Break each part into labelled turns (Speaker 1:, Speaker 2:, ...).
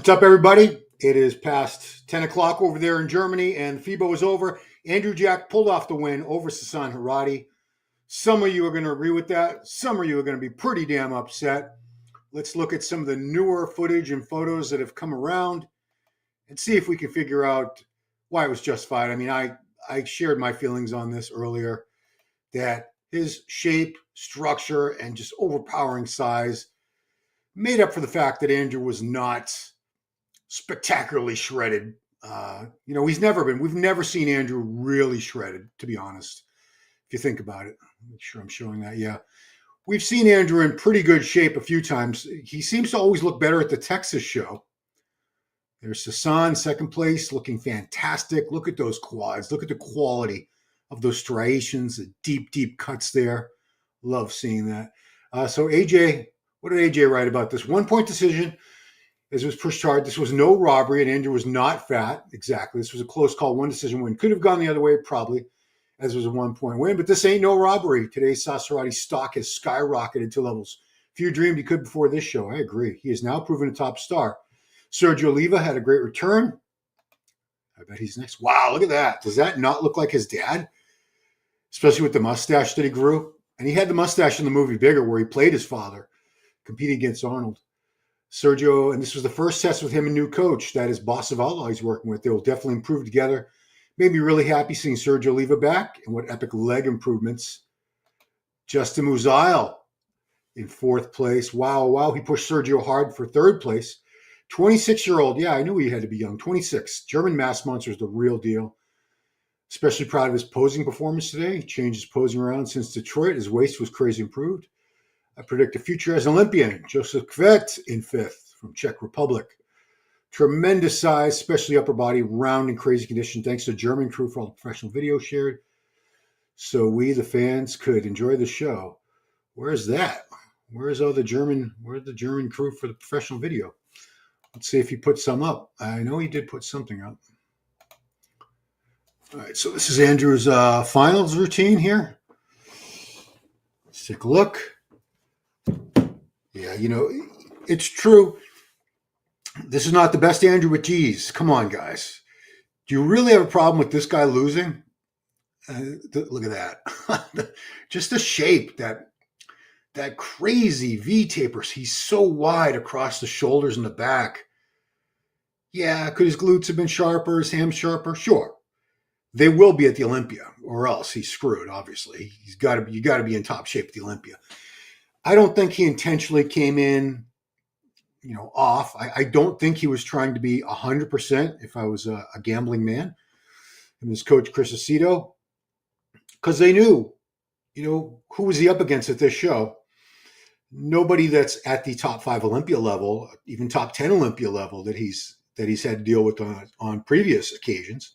Speaker 1: What's up, everybody? It is past 10 o'clock over there in Germany, and FIBO is over. Andrew Jack pulled off the win over Sasa Heirati. Some of you are going to agree with that. Some of you are going to be pretty damn upset. Let's look at some of the newer footage and photos that have come around and see if we can figure out why it was justified. I mean, I shared my feelings on this earlier, that his shape, structure, and just overpowering size made up for the fact that Andrew was not spectacularly shredded. We've never seen Andrew really shredded, to be honest. If you think about it, make sure I'm showing that. Yeah. We've seen Andrew in pretty good shape a few times. He seems to always look better at the Texas show. There's Sasan, second place, looking fantastic. Look at those quads. Look at the quality of those striations, the deep, deep cuts there. Love seeing that. So AJ, what did AJ write about this? 1-point decision. As it was pushed hard. This was no robbery, and Andrew was not fat. Exactly. This was a close call, one decision win. Could have gone the other way, probably, as it was a 1-point win. But this ain't no robbery. Today's Sasa Heirati stock has skyrocketed to levels few dreamed he could before this show. I agree. He is now proven a top star. Sergio Oliva had a great return. I bet he's next. Wow, look at that. Does that not look like his dad? Especially with the mustache that he grew. And he had the mustache in the movie Bigger, where he played his father, competing against Arnold. Sergio, and this was the first test with him and new coach, that is Boss of Allah he's working with. They will definitely improve together. Made me really happy seeing Sergio Oliva back, and what epic leg improvements. Justin Muzail in 4th place. Wow. He pushed Sergio hard for 3rd place. 26-year-old. Yeah, I knew he had to be young. 26. German mass monster is the real deal. Especially proud of his posing performance today. He changed his posing around since Detroit. His waist was crazy improved. I predict a future as an Olympian. Joseph Kvet in 5th from Czech Republic. Tremendous size, especially upper body, round and crazy condition. Thanks to the German crew for all the professional videos shared, so we, the fans, could enjoy the show. Where's that? Where's the German crew for the professional video? Let's see if he put some up. I know he did put something up. All right, so this is Andrew's finals routine here. Let's take a look. Yeah, it's true. This is not the best Andrew, but geez, come on, guys. Do you really have a problem with this guy losing? Look at that. Just the shape, that crazy V-tapers. He's so wide across the shoulders and the back. Yeah, could his glutes have been sharper, his hams sharper? Sure. They will be at the Olympia, or else he's screwed, obviously. You got to be in top shape at the Olympia. I don't think he intentionally came in, off. I don't think he was trying to be 100% if I was a gambling man. And his coach, Chris Aceto, because they knew, who was he up against at this show? Nobody that's at the top 5 Olympia level, even top 10 Olympia level that he's had to deal with on previous occasions.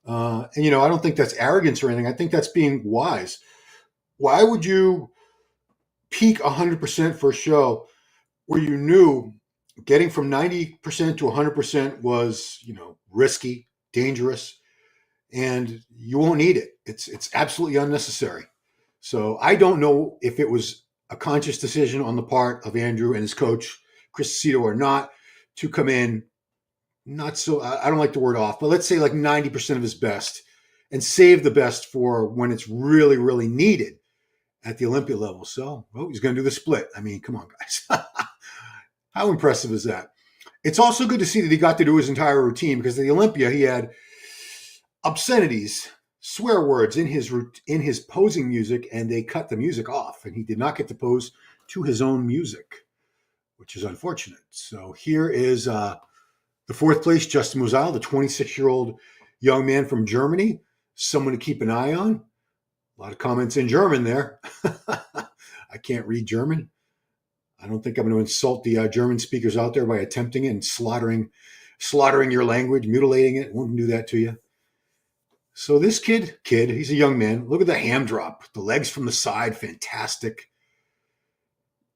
Speaker 1: I don't think that's arrogance or anything. I think that's being wise. Why would you peak 100% for a show where you knew getting from 90% to 100% was, risky, dangerous, and you won't need it. It's absolutely unnecessary. So I don't know if it was a conscious decision on the part of Andrew and his coach, Chris Aceto, or not, to come in not so, I don't like the word off, but let's say like 90% of his best and save the best for when it's really, really needed at the Olympia level. So, he's going to do the split. I mean, come on, guys. How impressive is that? It's also good to see that he got to do his entire routine, because at the Olympia, he had obscenities, swear words in his posing music, and they cut the music off, and he did not get to pose to his own music, which is unfortunate. So here is the 4th place, Justin Muzail, the 26-year-old young man from Germany, someone to keep an eye on. A lot of comments in German there. I can't read German. I don't think I'm going to insult the German speakers out there by attempting it and slaughtering your language, mutilating it. Won't do that to you. So this kid, he's a young man. Look at the ham drop. The legs from the side, fantastic.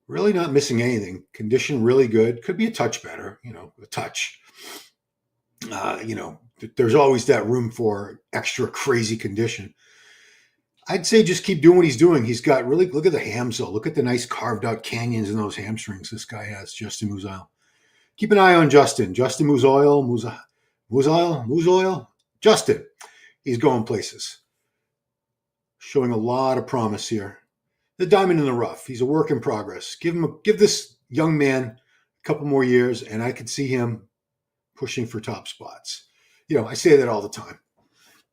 Speaker 1: Really not missing anything. Condition really good. Could be a touch better, a touch. There's always that room for extra crazy condition. I'd say just keep doing what he's doing. He's got really, look at the hams though. Look at the nice carved out canyons in those hamstrings this guy has, Justin Muzail. keep an eye on Justin. Justin Musoil. Justin, he's going places. Showing a lot of promise here. The diamond in the rough. He's a work in progress. Give this young man a couple more years, and I could see him pushing for top spots. I say that all the time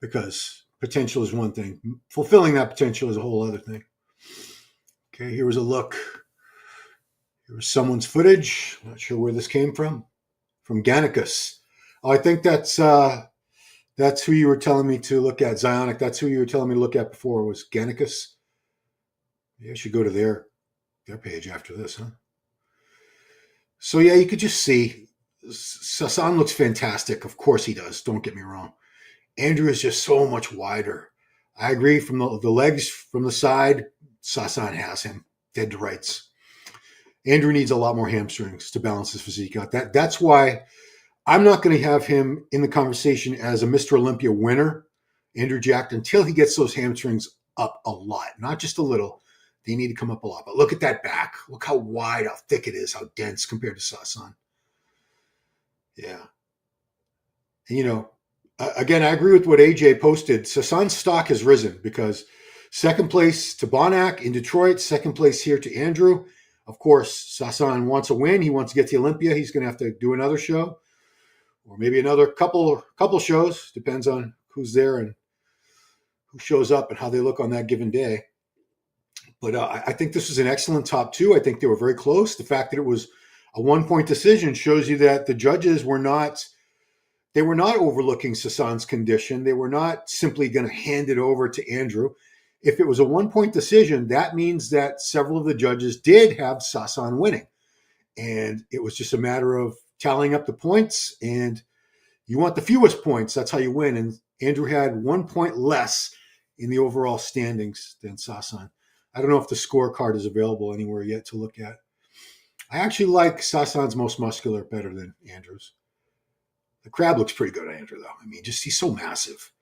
Speaker 1: because potential is one thing. Fulfilling that potential is a whole other thing. Okay, here was a look. Here was someone's footage. Not sure where this came from. From Gannicus. Oh, I think that's who you were telling me to look at. Zionic, that's who you were telling me to look at before, was Gannicus. Maybe I should go to their page after this, huh? So yeah, you could just see Sasan looks fantastic. Of course he does. Don't get me wrong. Andrew is just so much wider. I agree. From the legs, from the side, Sasan has him dead to rights. Andrew needs a lot more hamstrings to balance his physique out. That's why I'm not going to have him in the conversation as a Mr. Olympia winner, Andrew Jack, until he gets those hamstrings up a lot, not just a little. They need to come up a lot. But look at that back. Look how wide, how thick it is, how dense compared to Sasan. Yeah. And, again, I agree with what AJ posted. Sasan's stock has risen because second place to Bonac in Detroit, second place here to Andrew. Of course, Sasan wants a win. He wants to get to Olympia. He's going to have to do another show or maybe another couple shows. Depends on who's there and who shows up and how they look on that given day. But I think this was an excellent top two. I think they were very close. The fact that it was a 1-point decision shows you that the judges were not overlooking Sasan's condition. They were not simply going to hand it over to Andrew. If it was a 1-point decision, that means that several of the judges did have Sasan winning. And it was just a matter of tallying up the points. And you want the fewest points. That's how you win. And Andrew had 1 point less in the overall standings than Sasan. I don't know if the scorecard is available anywhere yet to look at. I actually like Sasan's most muscular better than Andrew's. The crab looks pretty good on Andrew, though. I mean, he's so massive.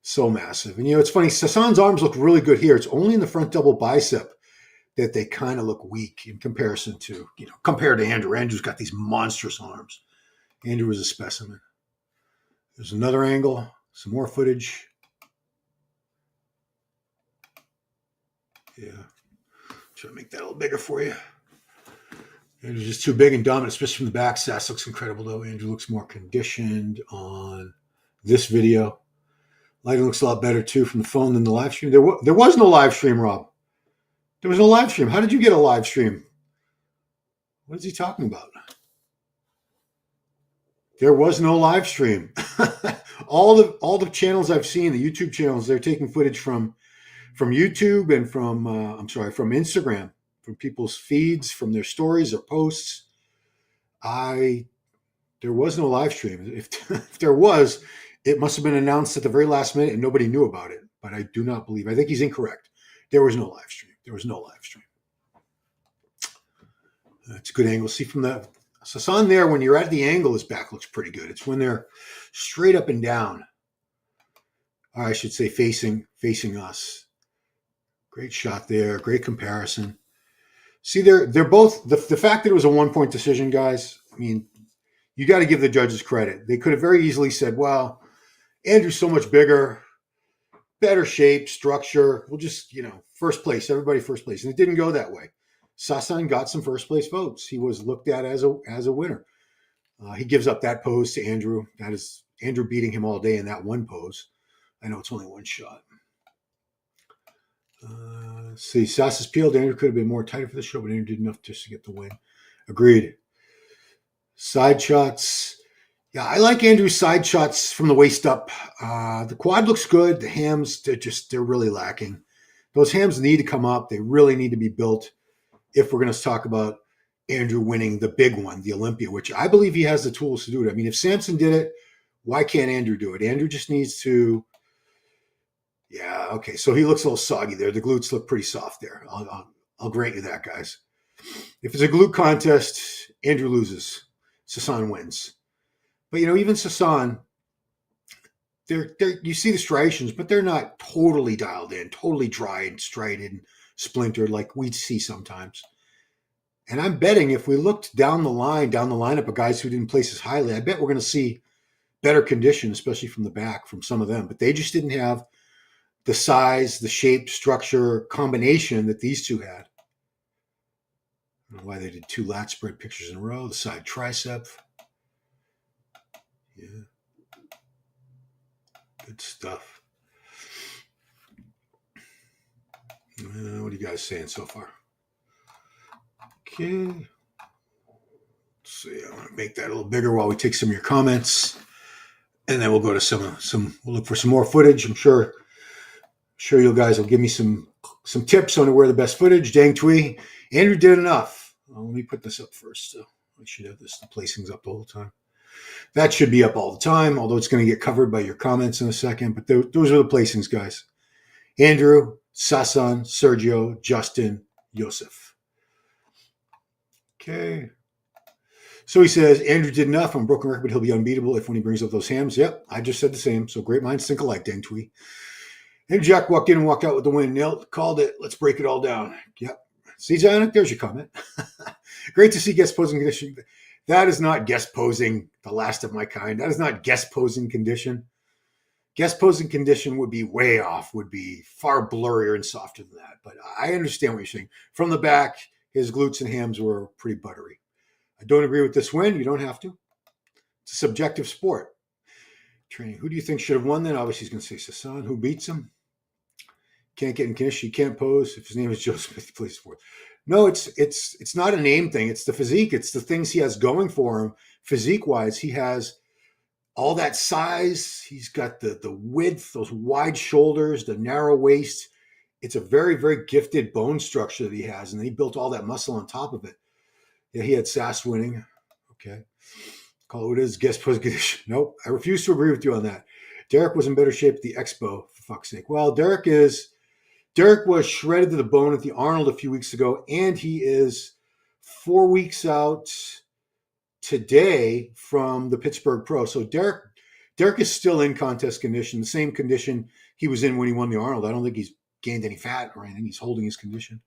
Speaker 1: So massive. And, it's funny. Sasan's arms look really good here. It's only in the front double bicep that they kind of look weak in comparison to, compared to Andrew. Andrew's got these monstrous arms. Andrew is a specimen. There's another angle, some more footage. Yeah. Try to make that a little bigger for you. Andrew's just too big and dominant, especially from the back. Sass looks incredible, though. Andrew looks more conditioned on this video. Lighting looks a lot better, too, from the phone than the live stream. There was no live stream, Rob. There was no live stream. How did you get a live stream? What is he talking about? There was no live stream. all the channels I've seen, the YouTube channels, they're taking footage from YouTube and from Instagram, from people's feeds, from their stories or posts. There was no live stream. If there was, it must have been announced at the very last minute and nobody knew about it. But I do not believe. I think he's incorrect. There was no live stream. There was no live stream. That's a good angle. See from the Sasan there, when you're at the angle, his back looks pretty good. It's when they're straight up and down. Or I should say facing us. Great shot there. Great comparison. See, they're both, the fact that it was a 1-point decision, guys, I mean, you got to give the judges credit. They could have very easily said, well, Andrew's so much bigger, better shape, structure. We'll just, first place, everybody first place. And it didn't go that way. Sasan got some first place votes. He was looked at as a winner. He gives up that pose to Andrew. That is Andrew beating him all day in that one pose. I know it's only one shot. See, Sasa's peeled. Andrew could have been more tighter for the show, but Andrew did enough just to get the win. Agreed. Side shots. Yeah, I like Andrew's side shots from the waist up. The quad looks good. The hams, they're really lacking. Those hams need to come up. They really need to be built if we're going to talk about Andrew winning the big one, the Olympia, which I believe he has the tools to do it. I mean, if Samson did it, why can't Andrew do it? Andrew just needs to, yeah, okay. So he looks a little soggy there. The glutes look pretty soft there. I'll grant you that, guys. If it's a glute contest, Andrew loses. Sasan wins. But, even Sasan, you see the striations, but they're not totally dialed in, totally dried, striated, splintered like we see sometimes. And I'm betting if we looked down the lineup of guys who didn't place as highly, I bet we're going to see better condition, especially from the back from some of them. But they just didn't have the size, the shape, structure, combination that these two had. I don't know why they did 2 lat spread pictures in a row. The side tricep. Yeah. Good stuff. What are you guys saying so far? Okay. Let's see. I want to make that a little bigger while we take some of your comments. And then we'll go to we'll look for some more footage. I'm sure you guys will give me some tips on where the best footage. Dang Twee. Andrew did enough. Well, let me put this up first. So I should have the placings up the whole time. That should be up all the time, although it's going to get covered by your comments in a second. But those are the placings, guys. Andrew, Sasan, Sergio, Justin, Joseph. Okay. So he says, Andrew did enough on broken record, but he'll be unbeatable if when he brings up those hams. Yep, I just said the same. So great minds think alike, Dang Twee. And Jack walked in and walked out with the win. Nailed, called it. Let's break it all down. Yep. See, Janet, there's your comment. Great to see guest posing condition. That is not guest posing, the last of my kind. That is not guest posing condition. Guest posing condition would be way off, would be far blurrier and softer than that. But I understand what you're saying. From the back, his glutes and hams were pretty buttery. I don't agree with this win. You don't have to. It's a subjective sport. Training. Who do you think should have won then? Obviously, he's going to say Sasan. Who beats him? Can't get in condition. He can't pose. If his name is Joe Smith, he plays fourth. No, it's not a name thing. It's the physique. It's the things he has going for him. Physique-wise, he has all that size. He's got the width, those wide shoulders, the narrow waist. It's a very, very gifted bone structure that he has. And then he built all that muscle on top of it. Yeah, he had Sass winning. Okay. Call it what it is. Guest pose condition. Nope. I refuse to agree with you on that. Derek was in better shape at the Expo, for fuck's sake. Well, Derek was shredded to the bone at the Arnold a few weeks ago, and he is 4 weeks out today from the Pittsburgh Pro. So Derek is still in contest condition, the same condition he was in when he won the Arnold. I don't think he's gained any fat or anything. He's holding his condition.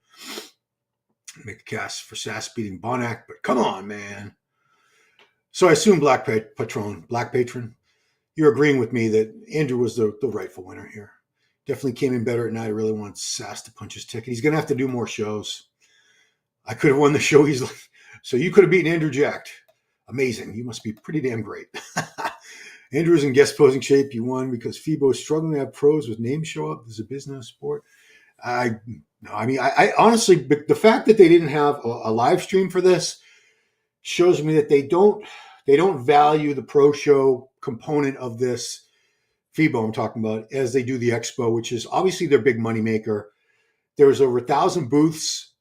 Speaker 1: Make the cast for Sass beating Bonac, but come on, man. So I assume Black Patron, you're agreeing with me that Andrew was the rightful winner here. Definitely came in better at night. I really want Sass to punch his ticket. He's going to have to do more shows. I could have won the show easily. So you could have beaten Andrew jacked. Amazing. You must be pretty damn great. Andrew is in guest posing shape. You won because FIBO is struggling to have pros with names show up. This is a business sport. I honestly, the fact that they didn't have a live stream for this shows me that they don't value the pro show component of this FIBO I'm talking about as they do the Expo, which is obviously their big money maker. There was over 1,000 booths,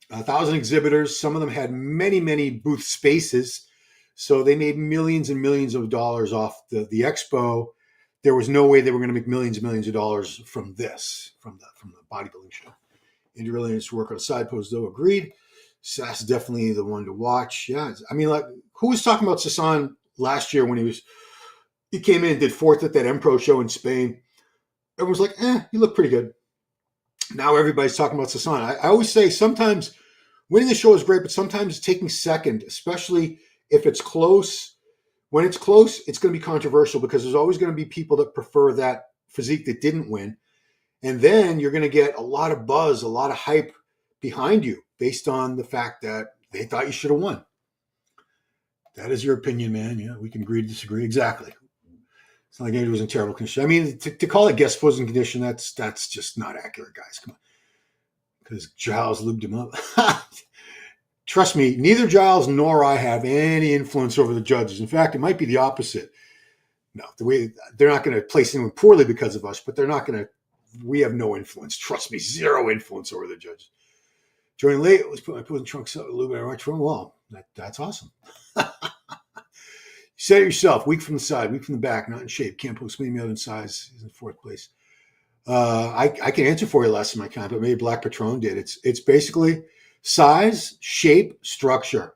Speaker 1: 1,000 exhibitors. Some of them had many, many booth spaces. So they made millions and millions of dollars off the Expo. There was no way they were going to make millions and millions of dollars from this, from the bodybuilding show. Andrew really needs to work on a side pose, though. Agreed. Sass is definitely the one to watch. Yeah, I mean, like, who was talking about Sasan last year when he came in and did fourth at that M Pro show in Spain? Everyone's like, he looked pretty good. Now everybody's talking about Sasan. I always say sometimes winning the show is great, but sometimes taking second, especially if it's close. When it's close, it's going to be controversial because there's always going to be people that prefer that physique that didn't win. And then you're going to get a lot of buzz, a lot of hype behind you based on the fact that they thought you should have won. That is your opinion, man. Yeah, we can agree to disagree. Exactly. It's not like Andrew was in terrible condition. I mean, to call it guest posing condition, that's just not accurate, guys. Come on. Because Giles lubed him up. Trust me, neither Giles nor I have any influence over the judges. In fact, it might be the opposite. No, they're not going to place anyone poorly because of us, but we have no influence. Trust me, zero influence over the judges. Joining late, was put my posing trunks up a little bit right from the wall. That's awesome. You said it yourself, weak from the side, weak from the back, not in shape, can't post me out in size. He's in fourth place. I can answer for you last in my comment, but maybe Black Patron did. It's basically size, shape, structure.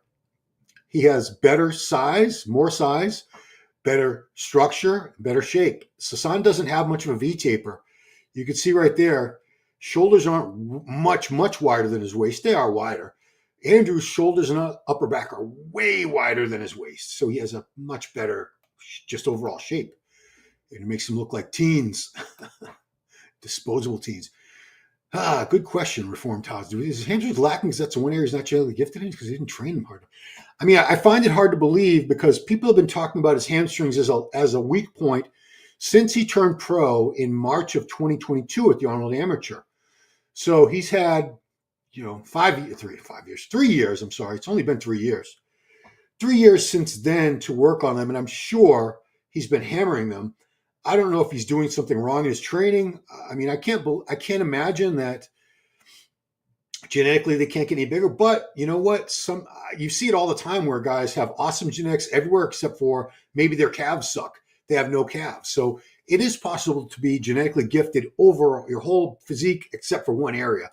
Speaker 1: He has better size, more size, better structure, better shape. Sasan doesn't have much of a V taper. You can see right there, shoulders aren't much wider than his waist. They are wider, Andrew's shoulders and upper back are way wider than his waist, so he has a much better just overall shape. It makes him look like teens, disposable teens. Good question, Reformed House. Is Andrew's lacking because that's the one area he's not generally gifted in because he didn't train him hard? I mean, I find it hard to believe because people have been talking about his hamstrings as a weak point since he turned pro in March of 2022 at the Arnold Amateur. So he's had, 3 years. I'm sorry. It's only been 3 years. 3 years since then to work on them. And I'm sure he's been hammering them. I don't know if he's doing something wrong in his training. I mean, I can't imagine that genetically they can't get any bigger, but you know what? You see it all the time where guys have awesome genetics everywhere except for maybe their calves suck. They have no calves. So it is possible to be genetically gifted over your whole physique except for one area.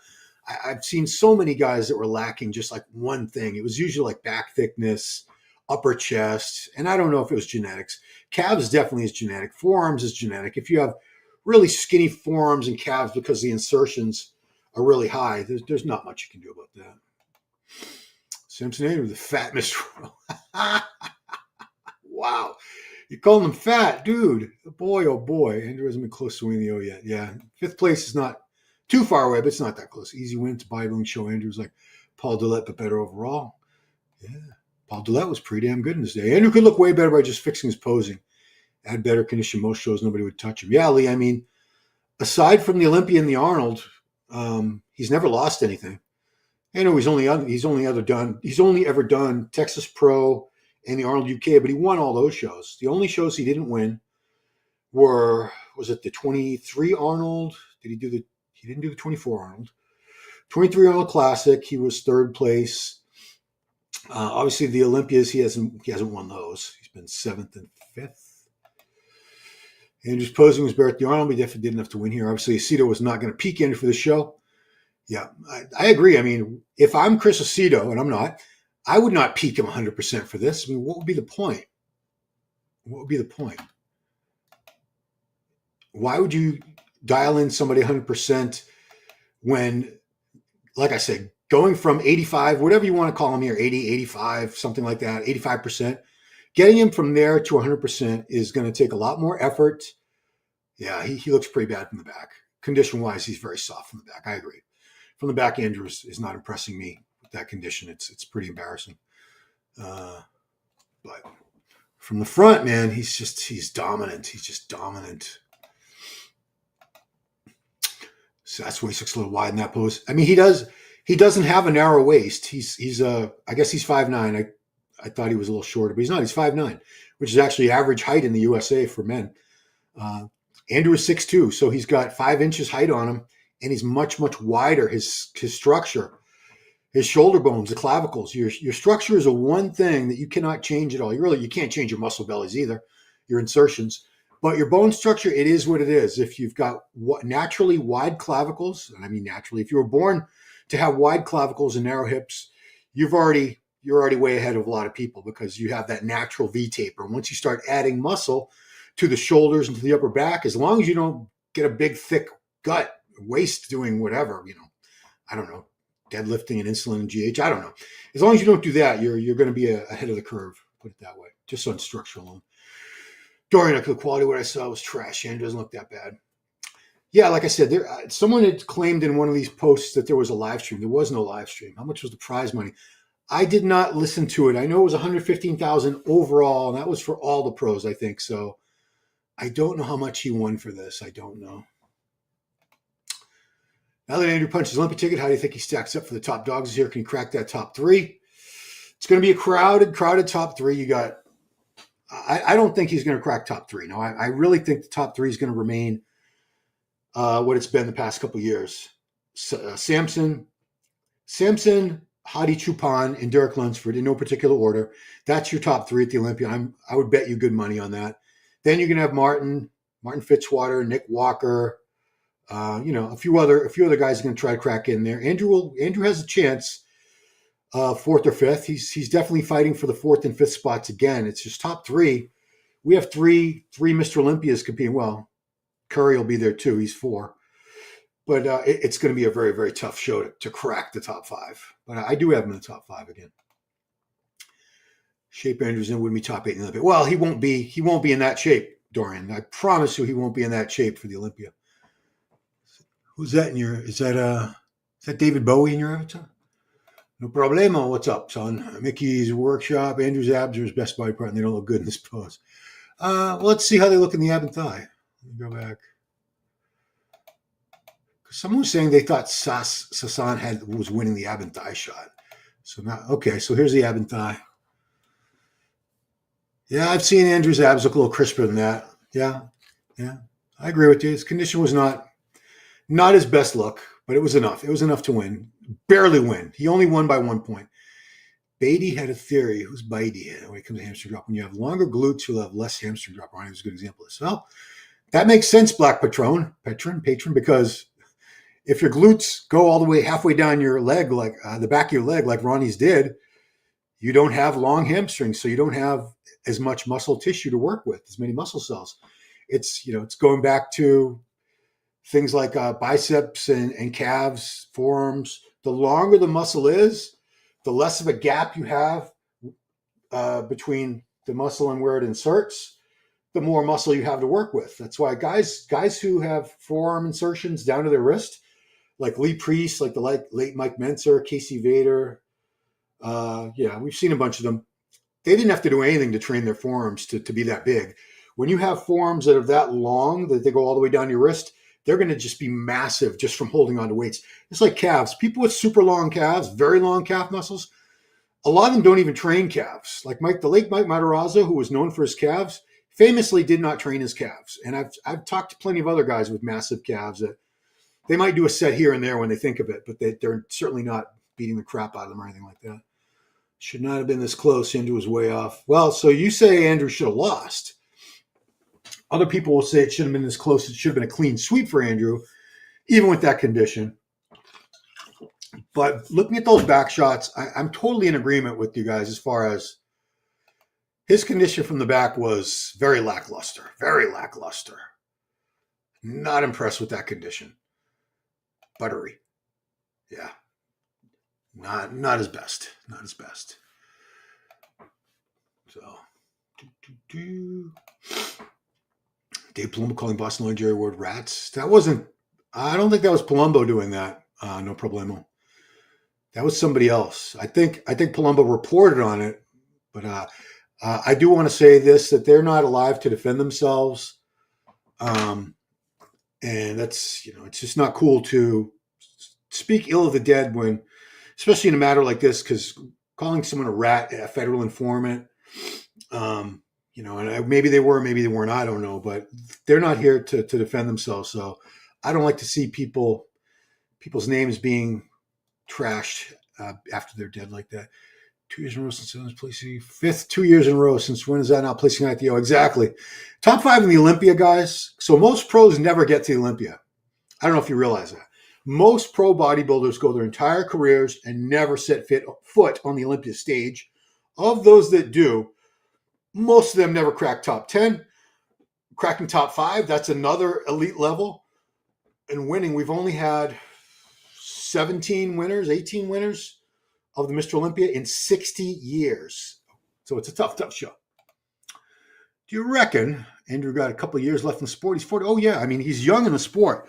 Speaker 1: I've seen so many guys that were lacking just like one thing. It was usually like back thickness, upper chest, and I don't know if it was genetics. Calves definitely is genetic. Forearms is genetic. If you have really skinny forearms and calves because the insertions are really high, there's not much you can do about that. Simpson Andrew, the fat Mr. Wow. You call him fat, dude. Boy, oh boy. Andrew hasn't been close to winning the O yet. Yeah. 5th place is not too far away, but it's not that close. Easy win to Bible and show Andrew's like Paul Dillette, but better overall. Yeah. Paul Dillette was pretty damn good in his day. Andrew could look way better by just fixing his posing. Had better condition. Most shows, nobody would touch him. Yeah, Lee, I mean, aside from the Olympia and the Arnold, he's never lost anything. I know he's only ever done Texas Pro and the Arnold UK, but he won all those shows. The only shows he didn't win was it the 23 Arnold? He didn't do the 24 Arnold. 23 Arnold Classic, he was 3rd place. Obviously, the Olympias, he hasn't won those. He's been 7th and 5th. Andrew's posing was better at the Arnold, but he definitely didn't have to win here. Obviously, Aceto was not going to peak Andrew for the show. Yeah, I agree. I mean, if I'm Chris Aceto, and I'm not, I would not peak him 100% for this. I mean, what would be the point? What would be the point? Why would you dial in somebody 100% when, like I said, going from 85, whatever you want to call him here, 80, 85, something like that, 85%, getting him from there to 100% is going to take a lot more effort. Yeah, he looks pretty bad from the back. Condition-wise, he's very soft from the back. I agree. From the back, Andrew is not impressing me with that condition. It's pretty embarrassing. But from the front, man, he's dominant. He's just dominant. So that's why he looks a little wide in that pose. I mean, he doesn't have a narrow waist. I guess he's 5'9". I thought he was a little shorter, but he's not. He's 5'9", which is actually average height in the USA for men. Andrew is 6'2", so he's got 5 inches height on him, and he's much, much wider. His structure, his shoulder bones, the clavicles, your structure is a one thing that you cannot change at all. You can't change your muscle bellies either, your insertions. But your bone structure, it is what it is. If you've got naturally wide clavicles, and I mean naturally, if you were born to have wide clavicles and narrow hips, you're already way ahead of a lot of people because you have that natural V taper. And once you start adding muscle to the shoulders and to the upper back, as long as you don't get a big, thick gut, waist doing whatever, I don't know, deadlifting and insulin and GH, I don't know. As long as you don't do that, you're going to be ahead of the curve, put it that way, just on structure alone. Dorian, the quality of what I saw was trash. And doesn't look that bad. Yeah, like I said, someone had claimed in one of these posts that there was a live stream. There was no live stream. How much was the prize money? I did not listen to it. I know it was 115,000 overall, and that was for all the pros, I think. So I don't know how much he won for this. I don't know. Now that Andrew punched his Olympia ticket, how do you think he stacks up for the top dogs this year? Can he crack that top 3? It's going to be a crowded top 3. You got. I don't think he's going to crack top 3. No, I really think the top 3 is going to remain what it's been the past couple of years. Samson, Hadi Choopan, and Derek Lunsford in no particular order. That's your top 3 at the Olympia. I would bet you good money on that. Then you're going to have Martin Fitzwater, Nick Walker, a few other guys are going to try to crack in there. Andrew has a chance. 4th or 5th. He's definitely fighting for the 4th and 5th spots again. It's just top 3. We have three Mr. Olympias competing. Well, Curry will be there too. He's 4. But it's going to be a very, very tough show to crack the top 5. But I do have him in the top 5 again. Shape Anderson wouldn't be top 8 in the Olympia. Well, he won't be. He won't be in that shape, Dorian. I promise you, he won't be in that shape for the Olympia. Who's that in your? Is that David Bowie in your avatar? No problemo. What's up, son? Mickey's workshop. Andrew's abs are his best body part, and they don't look good in this pose. Well, let's see how they look in the ab and thigh. Let me go back. Someone was saying they thought Sasan was winning the ab and thigh shot. So now, okay, so here's the ab and thigh. Yeah, I've seen Andrew's abs look a little crisper than that. Yeah, I agree with you. His condition was not his best look, but it was enough. It was enough to win. Barely win. He only won by 1 point. Beatty had a theory. Who's Beatty? When it comes to hamstring drop, when you have longer glutes, you'll have less hamstring drop. Ronnie was a good example of this. Well, that makes sense, Black patron, because if your glutes go all the way halfway down your leg, like the back of your leg, like Ronnie's did, you don't have long hamstrings, so you don't have as much muscle tissue to work with, as many muscle cells. It's going back to things like biceps and calves, forearms. The longer the muscle is, the less of a gap you have between the muscle and where it inserts, the more muscle you have to work with. That's why guys who have forearm insertions down to their wrist, like Lee Priest, like the late Mike Mentzer, Casey Vader, we've seen a bunch of them. They didn't have to do anything to train their forearms to be that big. When you have forearms that are that long, that they go all the way down your wrist, they're going to just be massive just from holding on to weights. It's like calves. People with super long calves, very long calf muscles, a lot of them don't even train calves. Like the late Mike Matarazzo, who was known for his calves, famously did not train his calves. And I've talked to plenty of other guys with massive calves that they might do a set here and there when they think of it, but they're certainly not beating the crap out of them or anything like that. Should not have been this close. Andrew was way off. Well, so you say Andrew should have lost. Other people will say it shouldn't have been this close. It should have been a clean sweep for Andrew, even with that condition. But looking at those back shots, I'm totally in agreement with you guys as far as his condition from the back was very lackluster. Very lackluster. Not impressed with that condition. Buttery. Yeah. Not his best. Not his best. So, Dave Palumbo calling Boston Lloyd Jerry Ward rats. That wasn't. I don't think that was Palumbo doing that. No problemo. That was somebody else. I think Palumbo reported on it, but I do want to say this: that they're not alive to defend themselves, and that's it's just not cool to speak ill of the dead when. Especially in a matter like this, because calling someone a rat, a federal informant, and maybe they were, maybe they weren't, I don't know, but they're not here to defend themselves. So I don't like to see people's names being trashed after they're dead like that. 2 years in a row since I was placing fifth, 2 years in a row. Since when is that not placing at the O? Exactly. Top 5 in the Olympia, guys. So most pros never get to the Olympia. I don't know if you realize that. Most pro bodybuilders go their entire careers and never set foot on the Olympia stage. Of those that do, most of them never crack top 10. Cracking top 5, that's another elite level. And winning, we've only had 17 winners, 18 winners of the Mr. Olympia in 60 years. So it's a tough show. Do you reckon Andrew got a couple of years left in the sport? He's 40. Oh, yeah. I mean, he's young in the sport.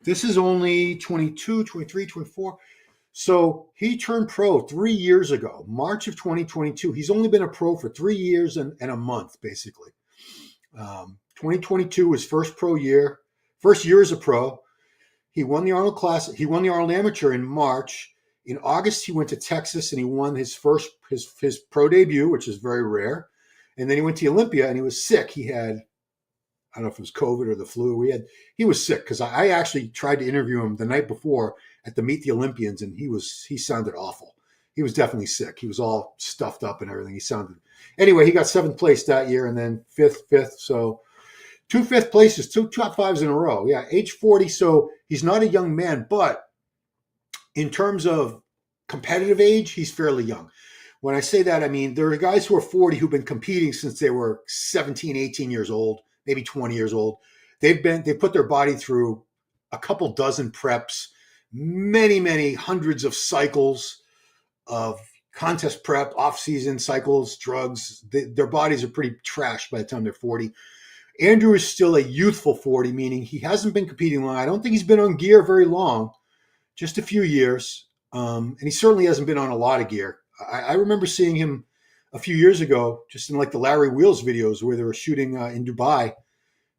Speaker 1: This is only 22, 23, 24. So he turned pro 3 years ago, March of 2022. He's only been a pro for 3 years and a month, basically. 2022 was first year as a pro. He won the Arnold Classic. He won the Arnold Amateur in March. In August, he went to Texas and he won his pro debut, which is very rare. And then he went to Olympia and he was sick. He had, I don't know if it was COVID or the flu. He was sick because I actually tried to interview him the night before at the Meet the Olympians, and he sounded awful. He was definitely sick. He was all stuffed up and everything. Anyway, he got 7th place that year and then fifth. So 2 5th places, 2 top 5s in a row. Yeah, age 40. So he's not a young man, but in terms of competitive age, he's fairly young. When I say that, I mean, there are guys who are 40 who've been competing since they were 17, 18 years old, maybe 20 years old. They put their body through a couple dozen preps, many hundreds of cycles of contest prep, off-season cycles, drugs. Their bodies are pretty trashed by the time they're 40. Andrew is still a youthful 40, meaning he hasn't been competing long. I don't think he's been on gear very long, just a few years. And he certainly hasn't been on a lot of gear. I remember seeing him a few years ago, just in like the Larry Wheels videos where they were shooting in Dubai,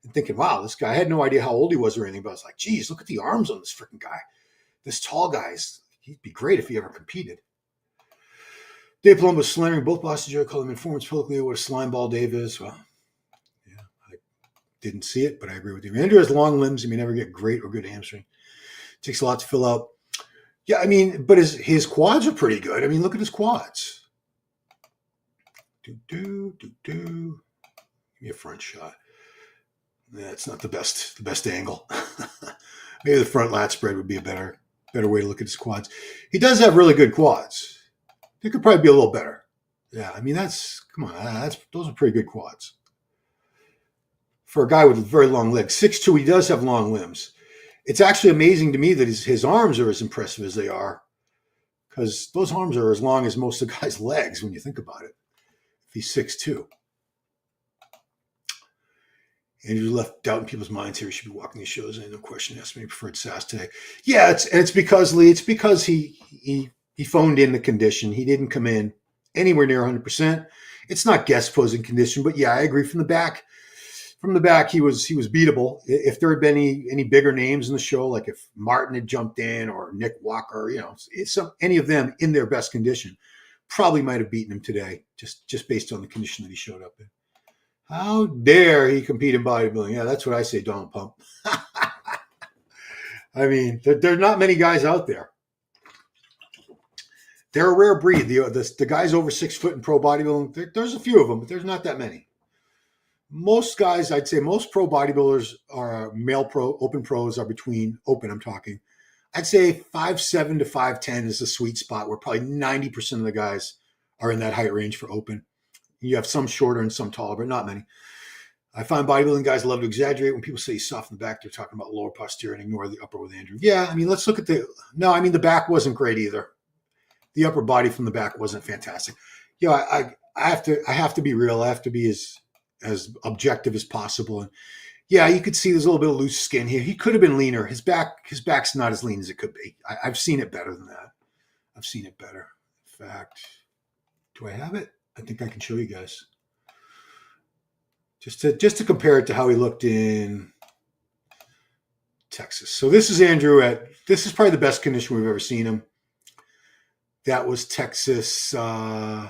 Speaker 1: and thinking, wow, this guy, I had no idea how old he was or anything, but I was like, geez, look at the arms on this freaking guy. This tall guy, he'd be great if he ever competed. Dave Palumbo slandering both bosses. Joe called him informants publicly what a slime ball Dave is. Well, yeah, I didn't see it, but I agree with you. Andrew has long limbs. He may never get great or good hamstring. Takes a lot to fill out. Yeah, I mean, but his quads are pretty good. I mean, look at his quads. Give me a front shot. That's not the best angle. Maybe the front lat spread would be a better way to look at his quads. He does have really good quads. They could probably be a little better. Yeah, I mean, those are pretty good quads. For a guy with very long legs, 6'2", he does have long limbs. It's actually amazing to me that his arms are as impressive as they are, because those arms are as long as most of the guy's legs when you think about it. If he's 6'2". Andrew left doubt in people's minds here. He should be walking these shows. And no question asked me preferred SAS today. Yeah, it's because, Lee, it's because he phoned in the condition. He didn't come in anywhere near 100%. It's not guest posing condition, but yeah, I agree. From the back, he was beatable. If there had been any bigger names in the show, like if Martin had jumped in or Nick Walker, any of them in their best condition, probably might have beaten him today, just based on the condition that he showed up in. How dare he compete in bodybuilding? Yeah, that's what I say, Donald Pump. I mean, there are not many guys out there. They're a rare breed. The guys over 6 foot in pro bodybuilding, there's a few of them, but there's not that many. Most guys, I'd say most pro bodybuilders are male pro, open pros are between, open I'm talking. I'd say 5'7" to 5'10" is the sweet spot where probably 90% of the guys are in that height range for open. You have some shorter and some taller, but not many. I find bodybuilding guys love to exaggerate. When people say he's soft in the back, they're talking about lower posterior and ignore the upper with Andrew. Yeah, I mean, let's look at the back wasn't great either. The upper body from the back wasn't fantastic. I have to be real. I have to be as objective as possible. And yeah, you could see there's a little bit of loose skin here. He could have been leaner. His back's not as lean as it could be. I've seen it better than that. I've seen it better. In fact, do I have it? I think I can show you guys. Just to compare it to how he looked in Texas. So this is Andrew this is probably the best condition we've ever seen him. That was Texas. Was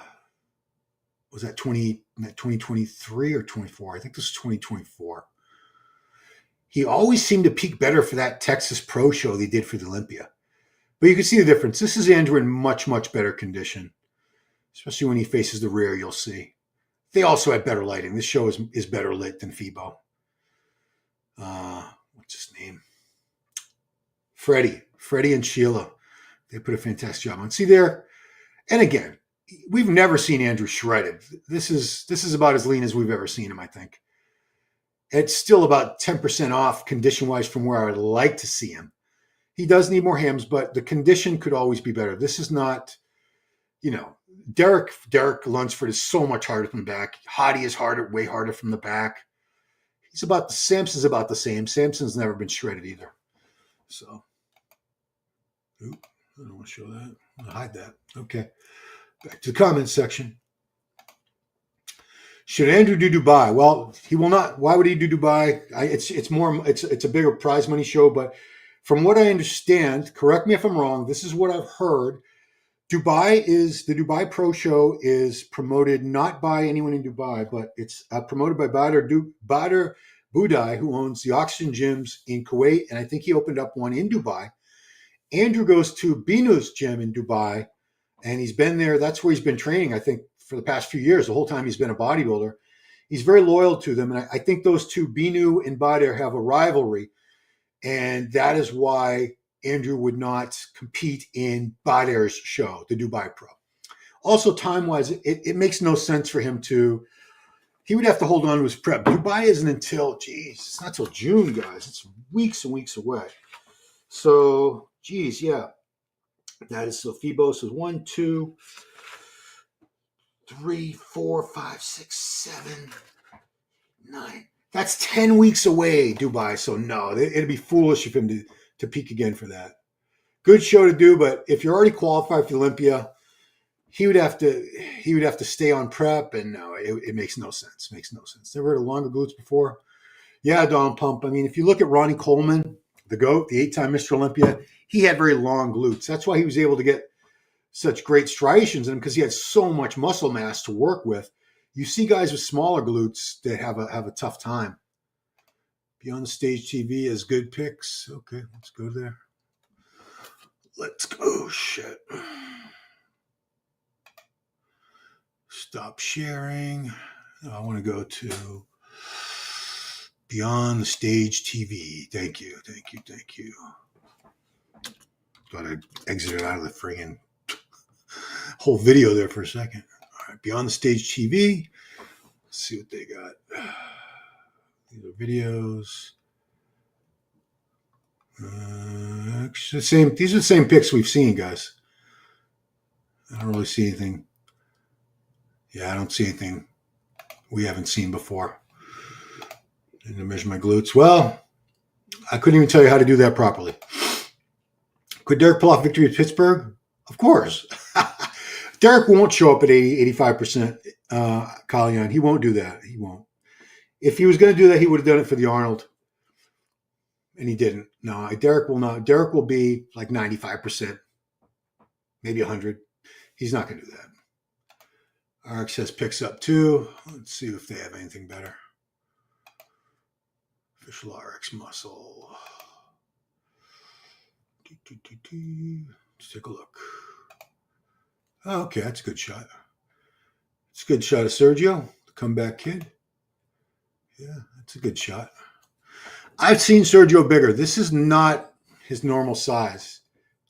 Speaker 1: that 2023 or 24? I think this is 2024. He always seemed to peak better for that Texas Pro show they did for the Olympia. But you can see the difference. This is Andrew in much better condition. Especially when he faces the rear, you'll see. They also have better lighting. This show is better lit than FIBO. What's his name? Freddie and Sheila. They put a fantastic job on. See there? And again, we've never seen Andrew shredded. This is about as lean as we've ever seen him, I think. It's still about 10% off condition-wise from where I would like to see him. He does need more hams, but the condition could always be better. This is not, Derek Lunsford is so much harder from the back. Hottie is way harder from the back. Samson's about the same. Samson's never been shredded either. So, I don't want to show that. I'll hide that. Okay. Back to the comments section. Should Andrew do Dubai? Well, he will not. Why would he do Dubai? It's a bigger prize money show, but from what I understand, correct me if I'm wrong, this is what I've heard. The Dubai Pro Show is promoted not by anyone in Dubai, but it's promoted by Badr Budai, who owns the Oxygen Gyms in Kuwait, and I think he opened up one in Dubai. Andrew goes to Binu's gym in Dubai, and he's been there. That's where he's been training, I think, for the past few years, the whole time he's been a bodybuilder. He's very loyal to them, and I think those two, Binu and Badr, have a rivalry, and that is why Andrew would not compete in Badr's show, the Dubai Pro. Also, time-wise, it makes no sense for him to. He would have to hold on to his prep. Dubai isn't until, it's not till June, guys. It's weeks and weeks away. So, geez, yeah. That is so FIBO. So 1, 2, 3, 4, 5, 6, 7, 9. That's 10 weeks away, Dubai. So no, it'd be foolish of him to peak again for that. Good show to do, but if you're already qualified for Olympia, he would have to stay on prep, and no, it makes no sense. Makes no sense. Never heard of longer glutes before? Yeah, Don Pump. I mean, if you look at Ronnie Coleman, the GOAT, the 8-time Mr. Olympia, he had very long glutes. That's why he was able to get such great striations in him, because he had so much muscle mass to work with. You see guys with smaller glutes that have a tough time. Beyond the Stage TV has good picks. Okay, let's go there. Let's go. Oh, shit. Stop sharing. I want to go to Beyond the Stage TV. Thank you. Thought I exited out of the friggin' whole video there for a second. All right, Beyond the Stage TV. Let's see what they got. These are videos. These are the same picks we've seen, guys. I don't really see anything. Yeah, I don't see anything we haven't seen before. And to measure my glutes. Well, I couldn't even tell you how to do that properly. Could Derek pull off victory at Pittsburgh? Of course. Derek won't show up at 85%, Kalian. He won't do that. He won't. If he was going to do that, he would have done it for the Arnold. And he didn't. No, Derek will not. Derek will be like 95%, maybe 100. He's not going to do that. RX has picks up too. Let's see if they have anything better. Official RX muscle. Let's take a look. Oh, okay, that's a good shot. It's a good shot of Sergio, the comeback kid. Yeah, that's a good shot. I've seen Sergio bigger. This is not his normal size.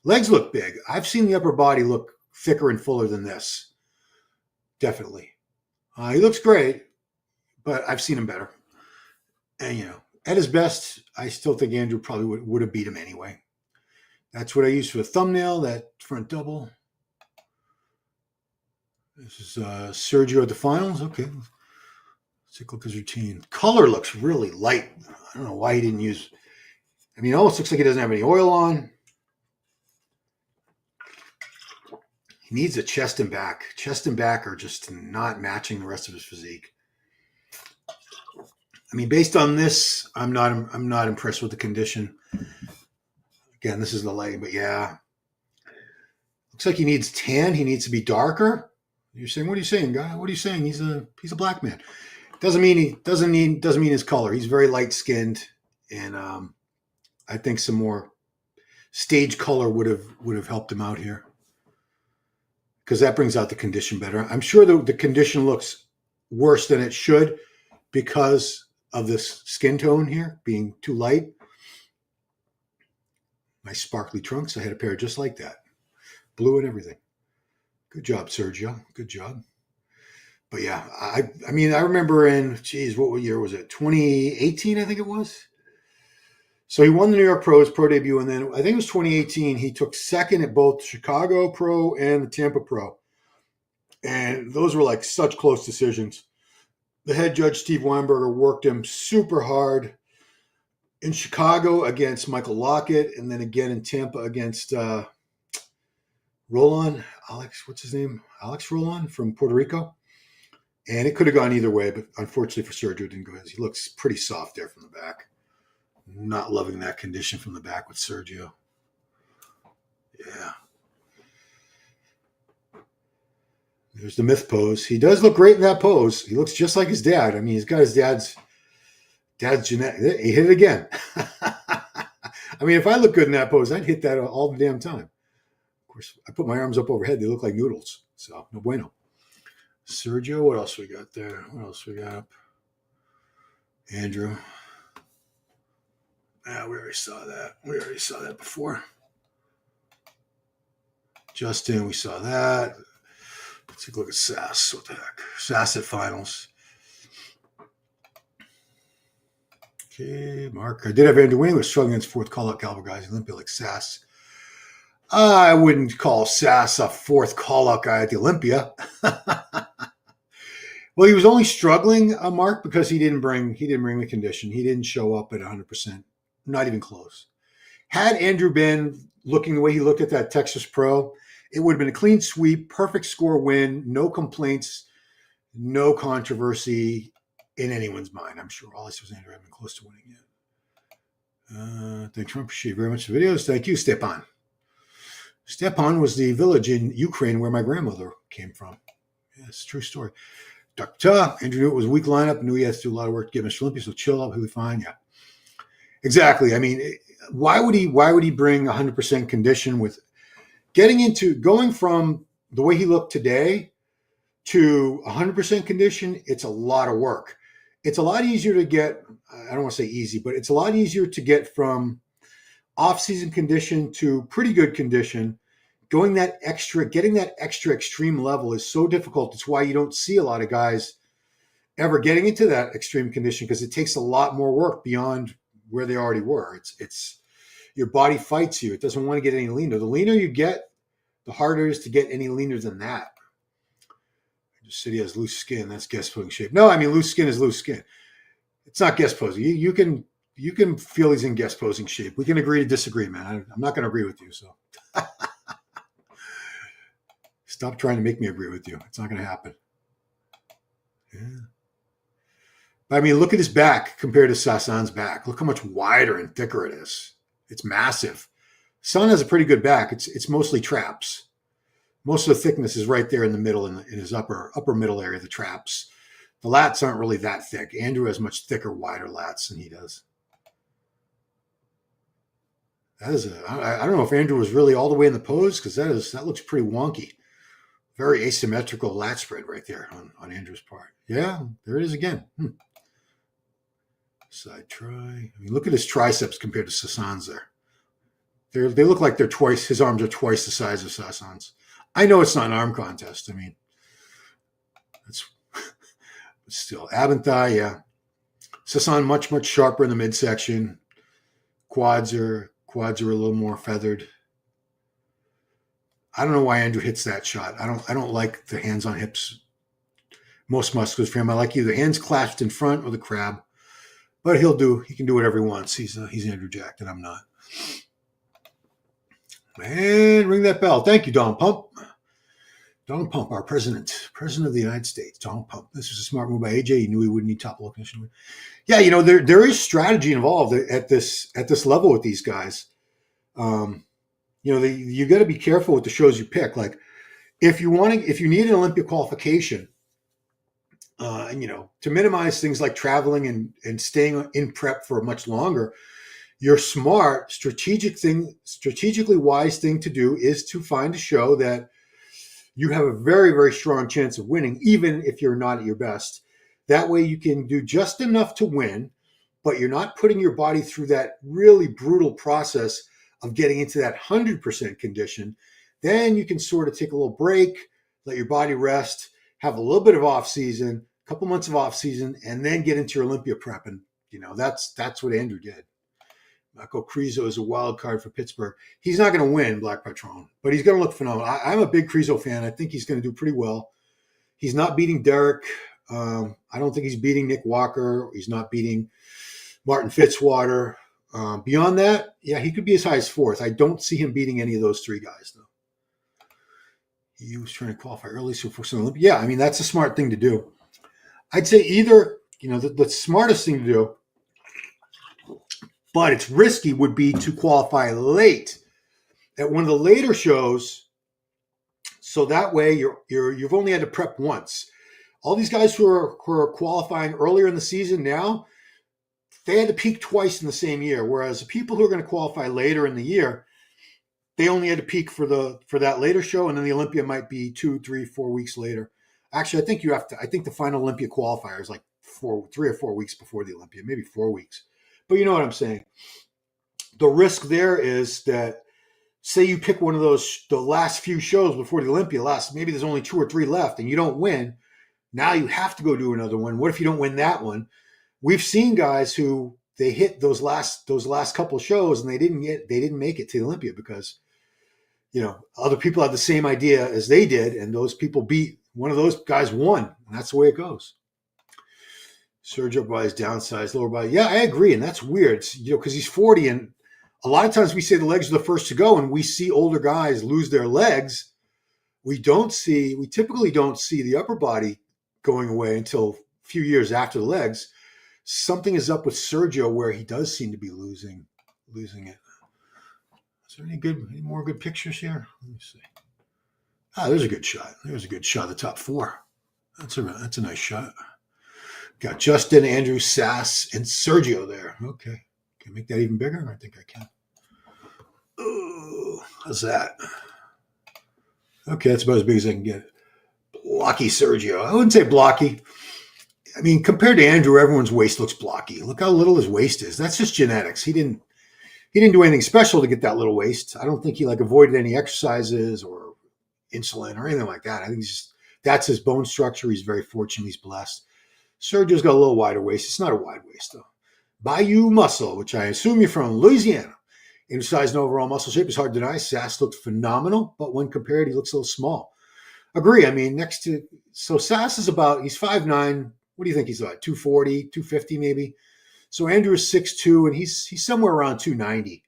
Speaker 1: Legs look big. I've seen the upper body look thicker and fuller than this. Definitely. He looks great, but I've seen him better. And, you know, at his best, I still think Andrew probably would have beat him anyway. That's what I used for the thumbnail, that front double. This is Sergio at the finals. Okay. Let's take a look at his routine. Color looks really light. I don't know why he didn't use. I mean, it almost looks like he doesn't have any oil on. He needs a chest and back. Chest and back are just not matching the rest of his physique. I mean, based on this, I'm not impressed with the condition. Again, this is the lighting, but yeah. Looks like he needs tan. He needs to be darker. You're saying, what are you saying, guy? What are you saying? He's a black man. Doesn't mean his color. He's very light skinned, and I think some more stage color would have helped him out here, because that brings out the condition better. I'm sure the condition looks worse than it should because of this skin tone here being too light. Nice sparkly trunks. I had a pair just like that, blue and everything. Good job, Sergio. Good job. But yeah, I mean, I remember what year was it? 2018, I think it was. So he won the New York Pro debut, and then I think it was 2018. He took second at both Chicago Pro and the Tampa Pro. And those were like such close decisions. The head judge, Steve Weinberger, worked him super hard in Chicago against Michael Lockett, and then again in Tampa against Roland. What's his name? Alex Roland from Puerto Rico. And it could have gone either way, but unfortunately for Sergio, it didn't go. He looks pretty soft there from the back. Not loving that condition from the back with Sergio. Yeah. There's the myth pose. He does look great in that pose. He looks just like his dad. I mean, he's got his dad's genetic. He hit it again. I mean, if I look good in that pose, I'd hit that all the damn time. Of course, I put my arms up overhead. They look like noodles. So, no bueno. Sergio, what else we got there? What else we got up? Andrew. We already saw that. We already saw that before. Justin, we saw that. Let's take a look at Sass. What the heck? Sass at finals. Okay, Mark. I did have Andrew winning. Was struggling against fourth call-out caliber guys. Olympia like Sass. I wouldn't call Sass a fourth call-out guy at the Olympia. Well, he was only struggling, Mark, because he didn't bring the condition. He didn't show up at 100%, not even close. Had Andrew been looking the way he looked at that Texas Pro, it would have been a clean sweep, perfect score win, no complaints, no controversy in anyone's mind. I'm sure all I said was Andrew hadn't been close to winning yet. Thanks, appreciate very much the videos. Thank you, Stepan. Stepan was the village in Ukraine where my grandmother came from. Yes, true story. Dr. Andrew knew it was a weak lineup, knew he had to do a lot of work to get Mr. Olympia, so chill out, he'll be fine. Yeah, exactly. I mean, why would he bring 100% condition with going from the way he looked today to 100% condition? It's a lot of work. It's a lot easier to get, I don't want to say easy, but it's a lot easier to get from off-season condition to pretty good condition. Getting that extra extreme level is so difficult. It's why you don't see a lot of guys ever getting into that extreme condition, because it takes a lot more work beyond where they already were. It's your body fights you. It doesn't want to get any leaner. The leaner you get, the harder it is to get any leaner than that. Just said he has loose skin. That's guest posing shape. No, I mean, loose skin is loose skin. It's not guest posing. You can feel he's in guest posing shape. We can agree to disagree, man. I'm not going to agree with you. So stop trying to make me agree with you. It's not going to happen. Yeah. But I mean, look at his back compared to Sasan's back. Look how much wider and thicker it is. It's massive. Sasan has a pretty good back. It's mostly traps. Most of the thickness is right there in the middle, in his upper middle area, the traps. The lats aren't really that thick. Andrew has much thicker, wider lats than he does. I don't know if Andrew was really all the way in the pose, because that looks pretty wonky. Very asymmetrical lat spread right there on Andrew's part. Yeah, there it is again. Side try. I mean, look at his triceps compared to Sasan's there. They look like they're twice, his arms are twice the size of Sasan's. I know it's not an arm contest. I mean, that's still ab and thigh, yeah. Sasan much sharper in the midsection. Quads are a little more feathered. I don't know why Andrew hits that shot. I don't like the hands on hips. Most musculars for him. I like either hands clasped in front or the crab. But he can do whatever he wants. He's Andrew Jack, and I'm not. Man, ring that bell. Thank you, Donald Pump. Donald Pump, our president of the United States. Donald Pump. This was a smart move by AJ. He knew he wouldn't need top low conditioning. Yeah, there is strategy involved at this level with these guys. You got to be careful with the shows you pick. Like, if you need an Olympia qualification, to minimize things like traveling and staying in prep for much longer, your smart, strategically wise thing to do is to find a show that you have a very, very strong chance of winning, even if you're not at your best. That way you can do just enough to win, but you're not putting your body through that really brutal process of getting into that 100% condition. Then you can sort of take a little break, let your body rest, have a little bit of off season, a couple months of off season, and then get into your Olympia prep. And that's what Andrew did. Marco Krizo is a wild card for Pittsburgh. He's not going to win Black Patron, but he's going to look phenomenal. I'm a big Krizo fan. I think he's going to do pretty well. He's not beating Derek. I don't think he's beating Nick Walker. He's not beating Martin Fitzwater. Beyond that, yeah, he could be as high as fourth. I don't see him beating any of those three guys, though. He was trying to qualify early, so for some Olympia. Yeah, I mean, that's a smart thing to do. I'd say either, the smartest thing to do, but it's risky, would be to qualify late at one of the later shows. So that way you've only had to prep once. All these guys who are qualifying earlier in the season now, they had to peak twice in the same year. Whereas the people who are going to qualify later in the year, they only had to peak for that later show, and then the Olympia might be 2, 3, 4 weeks later. Actually, I think the final Olympia qualifier is like 3 or 4 weeks before the Olympia, maybe 4 weeks. But you know what I'm saying. The risk there is that, say you pick one of the last few shows before the Olympia, maybe there's only 2 or 3 left, and you don't win. Now you have to go do another one. What if you don't win that one? We've seen guys who they hit those last couple of shows, and they didn't make it to the Olympia because other people had the same idea as they did, and those people beat one of those guys won, and that's the way it goes. Sergio body's downsized, lower body. Yeah, I agree, and that's weird. Because he's 40, and a lot of times we say the legs are the first to go, and we see older guys lose their legs. We typically don't see the upper body going away until a few years after the legs. Something is up with Sergio where he does seem to be losing it. Is there any more good pictures here? Let me see. There's a good shot. There's a good shot of the top four. That's a nice shot. Got Justin, Andrew, Sass, and Sergio there. Okay. Can I make that even bigger? I think I can. Oh, how's that? Okay, that's about as big as I can get. Blocky Sergio. I wouldn't say blocky. I mean, compared to Andrew, everyone's waist looks blocky. Look how little his waist is. That's just genetics. He didn't do anything special to get that little waist. I don't think he avoided any exercises or insulin or anything like that. I think that's his bone structure. He's very fortunate. He's blessed. Sergio's got a little wider waist. It's not a wide waist though. Bayou Muscle, which I assume you're from Louisiana. In size and overall muscle shape is hard to deny. Sass looked phenomenal, but when compared, he looks a little small. Agree. I mean, Sass is he's 5'9". What do you think he's about? 240, 250 maybe? So Andrew is 6'2", and he's somewhere around 290.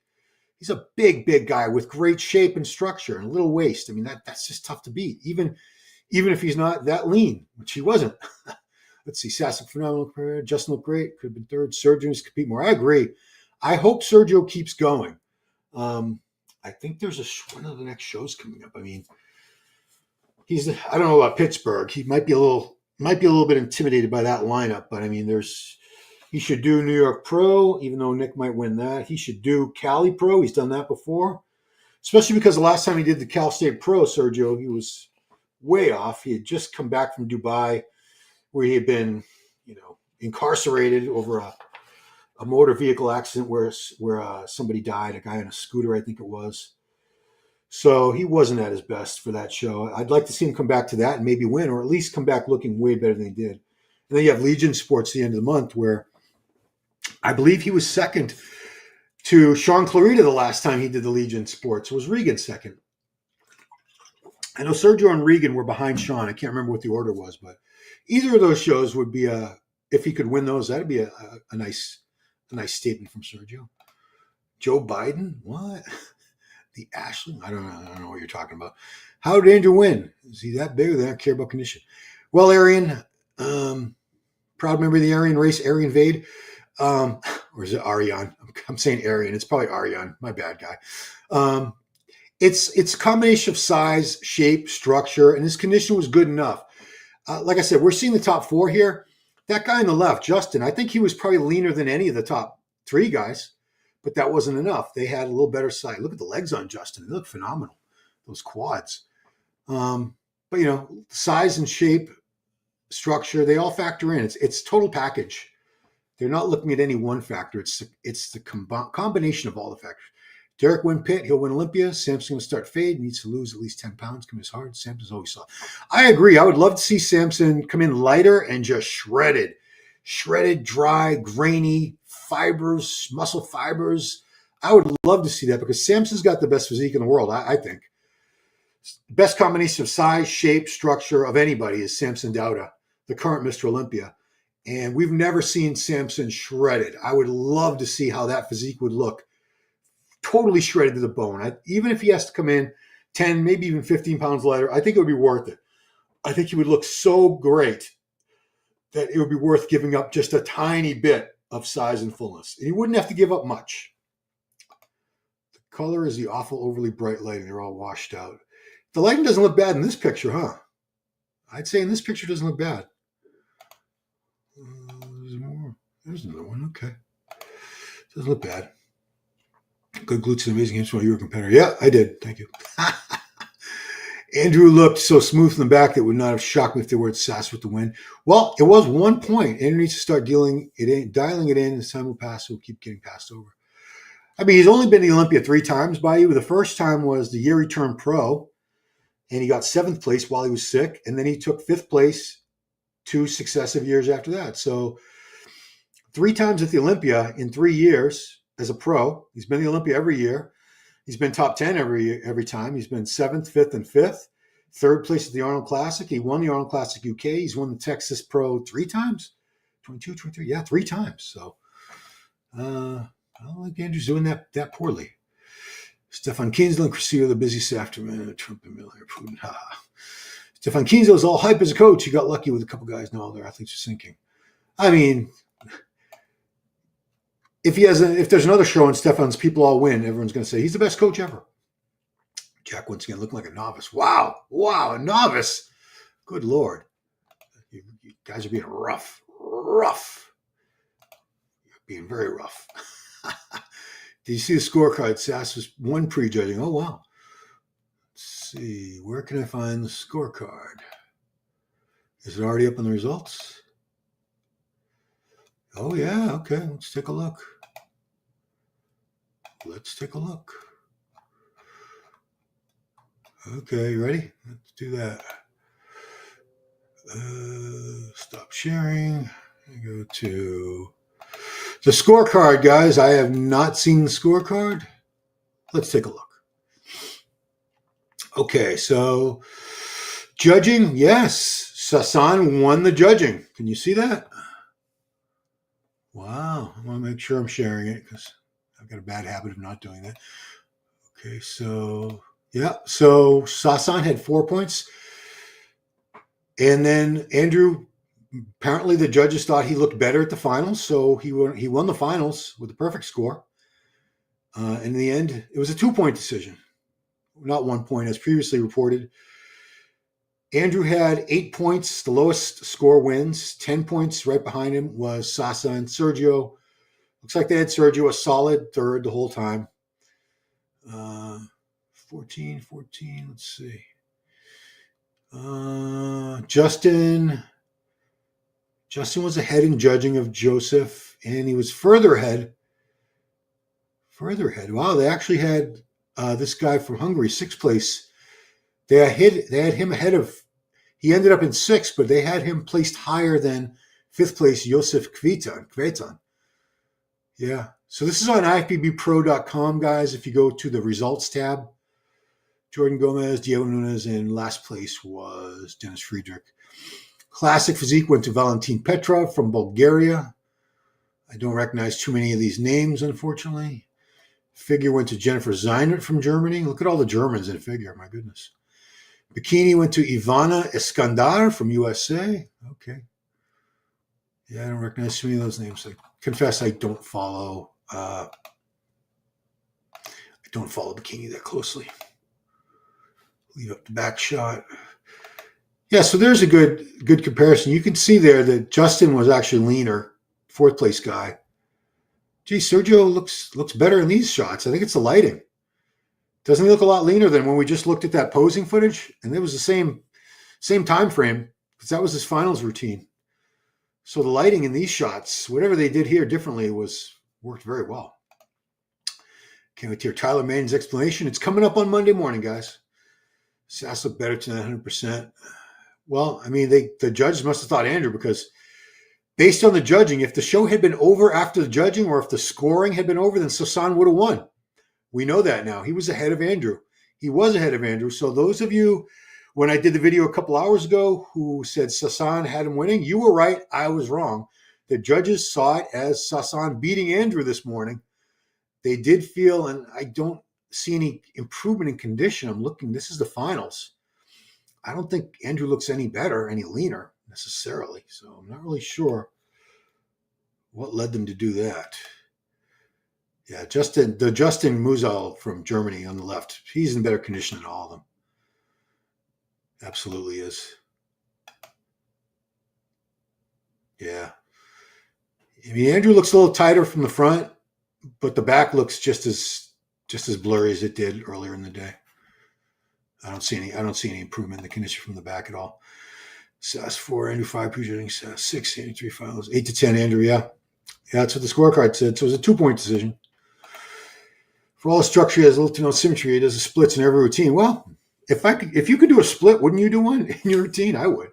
Speaker 1: He's a big guy with great shape and structure and a little waist. I mean, that's just tough to beat, even if he's not that lean, which he wasn't. Let's see, Sass looked phenomenal. Justin looked great. Could have been third. Sergio needs to compete more. I agree. I hope Sergio keeps going. I think there's one of the next shows coming up. I mean, I don't know about Pittsburgh. He might be a little bit intimidated by that lineup, but I mean, he should do New York Pro, even though Nick might win that. He should do Cali Pro. He's done that before, especially because the last time he did the Cal State Pro, Sergio, he was way off. He had just come back from Dubai, where he had been, incarcerated over a motor vehicle accident where somebody died, a guy on a scooter, I think it was. So he wasn't at his best for that show. I'd like to see him come back to that and maybe win, or at least come back looking way better than he did. And then you have Legion Sports at the end of the month, where I believe he was second to Sean Clarita the last time he did the Legion Sports. It was Regan second. I know Sergio and Regan were behind Sean. I can't remember what the order was, but either of those shows would be if he could win those, that'd be a nice statement from Sergio. Joe Biden? What? The Ashland? I don't know what you're talking about. How did Andrew win? Is he that big or they don't care about condition? Well, Arian, proud member of the Aryan race, Aryan Vade. Or is it Arian? I'm saying Aryan. It's probably Arian. My bad, guy. It's a combination of size, shape, structure, and his condition was good enough. Like I said, we're seeing the top four here. That guy on the left, Justin, I think he was probably leaner than any of the top three guys, but that wasn't enough. They had a little better size. Look at the legs on Justin. They look phenomenal, those quads. But, size and shape, structure, they all factor in. It's total package. They're not looking at any one factor. It's the combination of all the factors. Derek win pit. He'll win Olympia. Samson will start fade. Needs to lose at least 10 pounds. Come as hard. Samson's always soft. I agree. I would love to see Samson come in lighter and just shredded, dry, grainy fibers, muscle fibers. I would love to see that because Samson's got the best physique in the world. I think best combination of size, shape, structure of anybody is Samson Dauda, the current Mr. Olympia. And we've never seen Samson shredded. I would love to see how that physique would look. Totally shredded to the bone. Even if he has to come in 10, maybe even 15 pounds lighter, I think it would be worth it. I think he would look so great that it would be worth giving up just a tiny bit of size and fullness. And he wouldn't have to give up much. The color is the awful overly bright lighting. They're all washed out. The lighting doesn't look bad in this picture, huh? I'd say in this picture it doesn't look bad. There's more. There's another one. Okay. Doesn't look bad. Good glutes and amazing hips while you were a competitor. Yeah, I did. Thank you. Andrew looked so smooth in the back that would not have shocked me if they were at Sass with the win. Well, it was 1 point. Andrew needs to start dialing it in. As time will pass, he'll keep getting passed over. I mean, he's only been to the Olympia 3 times by you. The first time was the year he turned pro, and he got 7th place while he was sick, and then he took 5th place 2 successive years after that. So 3 times at the Olympia in 3 years as a pro. He's been to the Olympia every year. He's been top 10 every time. He's been 7th, 5th, and 5th. 3rd place at the Arnold Classic. He won the Arnold Classic UK. He's won the Texas Pro 3 times. 22, 23, yeah, 3 times. So I don't think Andrew's doing that poorly. Stefan Kienzle and Crisio, the busy this afternoon. Trump and Miller, Putin. Stefan Kienzle is all hype as a coach. He got lucky with a couple guys. No, their athletes are sinking. I mean, if there's another show and Stefan's people all win, everyone's going to say he's the best coach ever. Jack once again looking like a novice. Wow, a novice. Good Lord. You guys are being rough. You're being very rough. Did you see the scorecard? Sasa's won prejudging. Oh, wow. Let's see. Where can I find the scorecard? Is it already up on the results? Oh, yeah. Okay. Let's take a look. Okay. You ready? Let's do that. Stop sharing. Go to the scorecard, guys. I have not seen the scorecard. Let's take a look. Okay, so judging, yes. Sasan won the judging. Can you see that? Wow. I want to make sure I'm sharing it because I've got a bad habit of not doing that. Okay, so yeah. So Sasan had 4 points. And then Andrew, apparently the judges thought he looked better at the finals, so he won the finals with a perfect score. In the end, it was a 2-point decision, not 1 point, as previously reported. Andrew had 8 points. The lowest score wins. 10 points right behind him was Sasa and Sergio. Looks like they had Sergio a solid third the whole time. 14, let's see. Justin was ahead in judging of Joseph, and he was further ahead. Wow, they actually had this guy from Hungary, 6th place. They had him ahead of. He ended up in 6th, but they had him placed higher than 5th place Josef Kvetan. Yeah. So this is on FIBOPro.com, guys. If you go to the results tab, Jordan Gomez, Diego Nunes, and last place was Dennis Friedrich. Classic physique went to Valentin Petrov from Bulgaria. I don't recognize too many of these names, unfortunately. Figure went to Jennifer Zeinert from Germany. Look at all the Germans in figure, my goodness. Bikini went to Ivana Eskandar from USA. Okay. Yeah, I don't recognize too many of those names. I confess I don't follow bikini that closely. Leave up the back shot. Yeah, so there's a good comparison. You can see there that Justin was actually leaner, 4th place guy. Gee, Sergio looks better in these shots. I think it's the lighting. Doesn't he look a lot leaner than when we just looked at that posing footage? And it was the same time frame because that was his finals routine. So the lighting in these shots, whatever they did here differently, worked very well. Can't wait to hear Tyler Main's explanation. It's coming up on Monday morning, guys. Sass looked better to 100%. Well, I mean, the judges must have thought Andrew because based on the judging, if the show had been over after the judging or if the scoring had been over, then Sasan would have won. We know that now. He was ahead of Andrew. So those of you, when I did the video a couple hours ago, who said Sasan had him winning, you were right. I was wrong. The judges saw it as Sasan beating Andrew this morning. They did feel, and I don't see any improvement in condition. I'm looking, this is the finals. I don't think Andrew looks any better, any leaner necessarily. So I'm not really sure what led them to do that. Yeah, Justin Muzal from Germany on the left. He's in better condition than all of them. Absolutely is. Yeah. I mean, Andrew looks a little tighter from the front, but the back looks just as blurry as it did earlier in the day. I don't see any improvement in the condition from the back at all. SAS 4, Andrew 5, projecting SAS 6, Andrew 3 finals, 8 to 10, Andrew, yeah. Yeah, that's what the scorecard said. So it was a 2-point decision. For all the structure, he has little to no symmetry. He does the splits in every routine. Well, if you could do a split, wouldn't you do one in your routine? I would.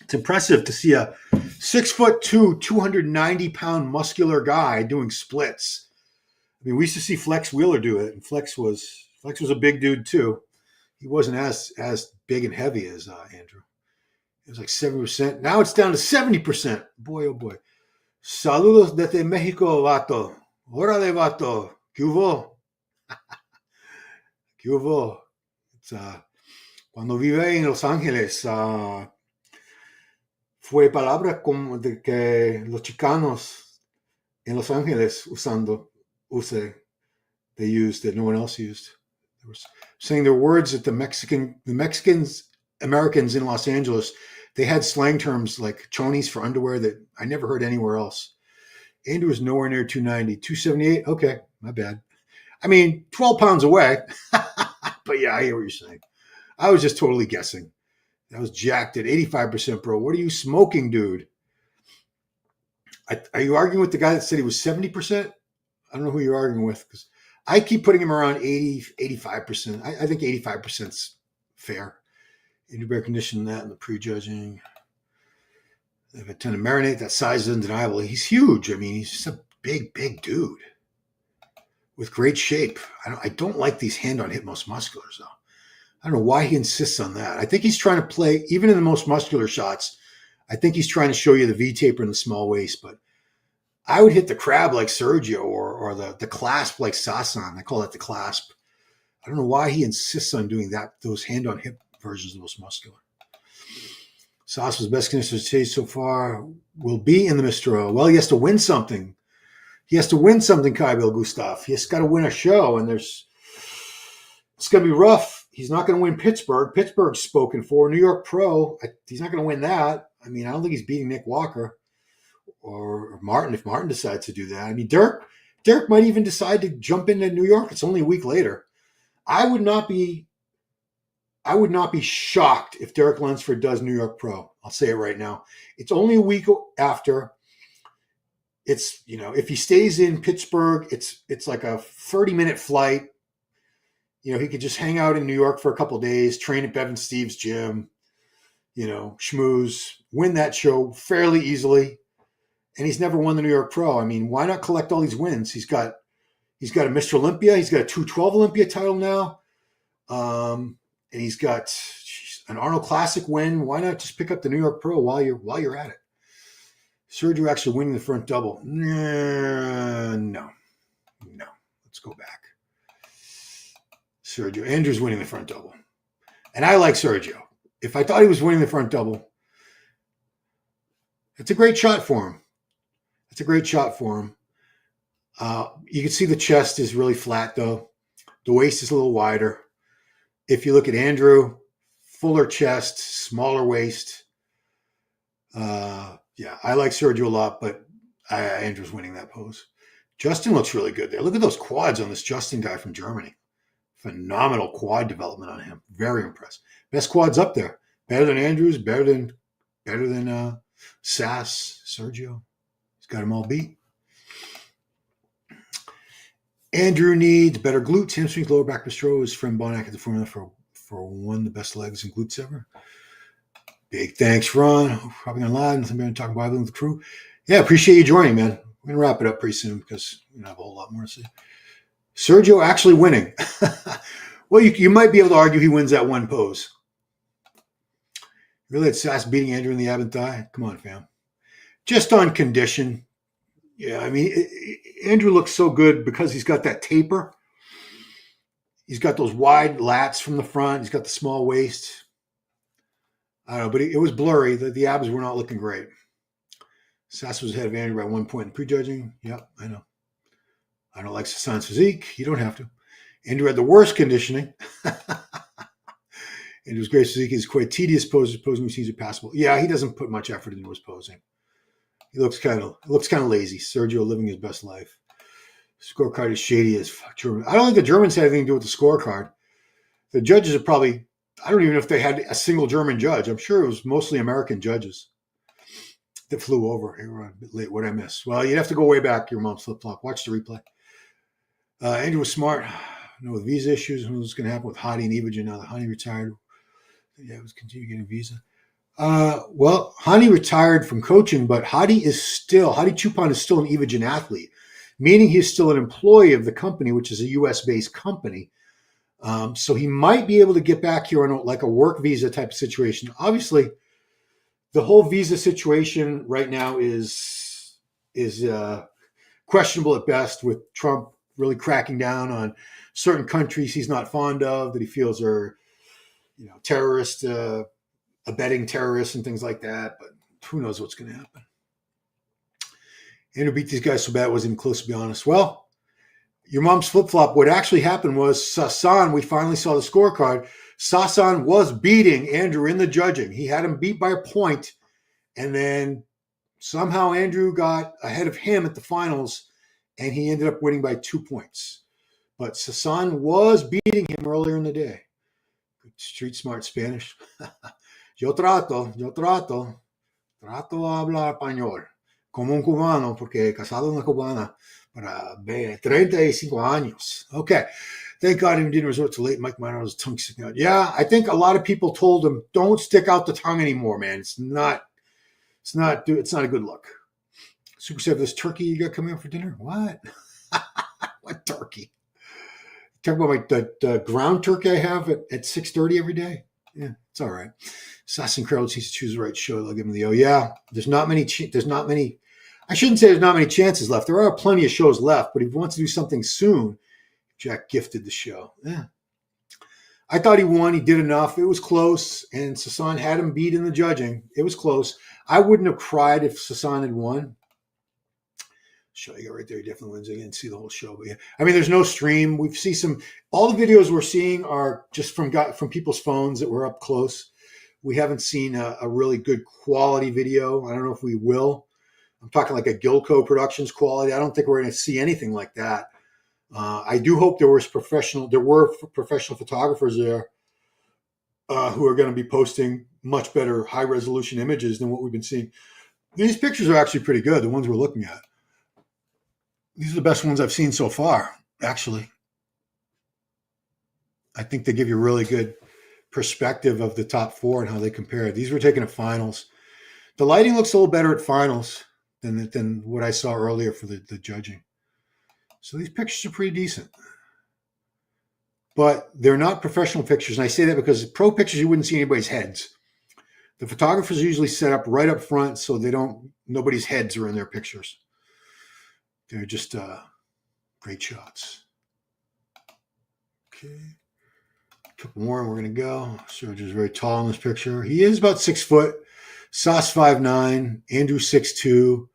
Speaker 1: It's impressive to see a 6'2", 290-pound muscular guy doing splits. I mean, we used to see Flex Wheeler do it, and Flex was a big dude too. He wasn't as big and heavy as Andrew. It was like 70%. Now it's down to 70%. Boy, oh boy. Saludos desde Mexico, vato. Órale, vato. ¿Qué hubo? ¿Qué hubo? It's, cuando vive en Los Ángeles, fue palabra como de que los chicanos en Los Ángeles they used that no one else used. They were saying their words that the Mexicans, Americans in Los Angeles, they had slang terms like chonies for underwear that I never heard anywhere else. Andrew was nowhere near 290, 278. Okay, my bad. I mean, 12 pounds away. But yeah, I hear what you're saying. I was just totally guessing. I was jacked at 85%, bro. What are you smoking, dude? Are you arguing with the guy that said he was 70%? I don't know who you're arguing with, because I keep putting him around 80, 85%. I think 85% is fair. You better condition that in the prejudging. If I tend to marinate, that size is undeniable. He's huge. I mean, he's just a big, big dude with great shape. I don't like these hand-on-hip most musculars, though. I don't know why he insists on that. I think he's trying to play, even in the most muscular shots, I think he's trying to show you the V-taper and the small waist, but I would hit the crab like Sergio or the clasp like Sasan. I call that the clasp. I don't know why he insists on doing that, those hand-on-hip versions of the most muscular. Sasa's best conditioner today so far will be in the Mistral. Well, he has to win something. He has to win something, Kaibil Gustav. He has got to win a show, and it's going to be rough. He's not going to win Pittsburgh. Pittsburgh's spoken for. New York Pro, he's not going to win that. I mean, I don't think he's beating Nick Walker or Martin if Martin decides to do that. I mean, Dirk might even decide to jump into New York. It's only a week later. I would not be shocked if Derek Lunsford does New York Pro. I'll say it right now. It's only a week after. It's, if he stays in Pittsburgh, it's like a 30-minute flight. He could just hang out in New York for a couple of days, train at Bevan Steve's gym, schmooze, win that show fairly easily. And he's never won the New York Pro. I mean, why not collect all these wins? He's got a Mr. Olympia. He's got a 212 Olympia title now. And he's got an Arnold Classic win. Why not just pick up the New York Pro while you're at it? Sergio actually winning the front double. No. Let's go back. Sergio. Andrew's winning the front double. And I like Sergio. If I thought he was winning the front double, it's a great shot for him. You can see the chest is really flat, though. The waist is a little wider. If you look at Andrew, fuller chest, smaller waist. Yeah, I like Sergio a lot, but Andrew's winning that pose. Justin looks really good there. Look at those quads on this Justin guy from Germany. Phenomenal quad development on him. Very impressed. Best quads up there. Better than Andrew's. Better than Sass, Sergio. He's got them all beat. Andrew needs better glutes, hamstrings, lower back bistro. His friend Bonac at the formula for one of the best legs and glutes ever. Big thanks, Ron. Probably gonna lie. Nothing better than talking Bible with the crew. Yeah, appreciate you joining, man. We're gonna wrap it up pretty soon because we don't have a whole lot more to say. Sergio actually winning. Well, you might be able to argue he wins that one pose. Really had Sass beating Andrew in the ab and thigh? Come on, fam. Just on condition. Yeah, I mean, Andrew looks so good because he's got that taper. He's got those wide lats from the front. He's got the small waist. I don't know, but it was blurry. The abs were not looking great. Sass was ahead of Andrew by 1 point in prejudging. Yep, I know. I don't like Sasan's physique. You don't have to. Andrew had the worst conditioning. Andrew's great physique is quite tedious poses. Posing routines are passable. Yeah, he doesn't put much effort into his posing. He looks kind of lazy. Sergio living his best life. Scorecard is shady as fuck. I don't think the Germans had anything to do with the scorecard. The judges are probably, I don't even know if they had a single German judge. I'm sure it was mostly American judges that flew over. Hey, we're a bit late. What'd I miss? Well, you'd have to go way back. Your mom's flip-flop. Watch the replay. Andrew was smart. With visa issues, what's going to happen with Hadi and Ivajan now that Hadi retired? Yeah, it was continue getting visa. Well, Hani retired from coaching, but Hadi Chupan is still an Evogen athlete, meaning he's still an employee of the company, which is a U.S. based company. So he might be able to get back here on like a work visa type of situation. Obviously, the whole visa situation right now is questionable at best, with Trump really cracking down on certain countries he's not fond of, that he feels are, terrorist, abetting terrorists and things like that. But who knows what's going to happen. Andrew beat these guys so bad it wasn't even close, to be honest. Well, your mom's flip-flop. What actually happened was Sasan, we finally saw the scorecard. Sasan was beating Andrew in the judging. He had him beat by a point, and then somehow Andrew got ahead of him at the finals, and he ended up winning by 2 points. But Sasan was beating him earlier in the day. Good street smart Spanish. Yo trato hablar español como un cubano, porque casado una cubana para 35 años. Okay. Thank God he didn't resort to late Mike Minor's tongue sticking out. Yeah, I think a lot of people told him, don't stick out the tongue anymore, man. It's not a good look. Super said, this turkey you got coming out for dinner? What? What turkey? Talk about the ground turkey I have at 6:30 every day. Yeah, it's all right. Sasan crowd needs to choose the right show. They'll give him the yeah. There's not many. I shouldn't say there's not many chances left. There are plenty of shows left, but if he wants to do something soon, Jack gifted the show. Yeah. I thought he won. He did enough. It was close, and Sasan had him beat in the judging. It was close. I wouldn't have cried if Sasan had won. Show you right there. He definitely wins. I didn't see the whole show, but yeah. I mean, there's no stream. We see all the videos we're seeing are just from people's phones that were up close. We haven't seen a really good quality video. I don't know if we will. I'm talking like a Gilco Productions quality. I don't think we're going to see anything like that. I do hope there were professional photographers there who are going to be posting much better high resolution images than what we've been seeing. These pictures are actually pretty good, the ones we're looking at. These are the best ones I've seen so far, actually. I think they give you a really good perspective of the top four and how they compare. These were taken at finals. The lighting looks a little better at finals than what I saw earlier for the judging. So these pictures are pretty decent. But they're not professional pictures. And I say that because pro pictures, you wouldn't see anybody's heads. The photographers are usually set up right up front so nobody's heads are in their pictures. They're just great shots. Okay. A couple more and we're going to go. Serge is very tall in this picture. He is about 6 foot. Sas 5'9". Andrew 6'2".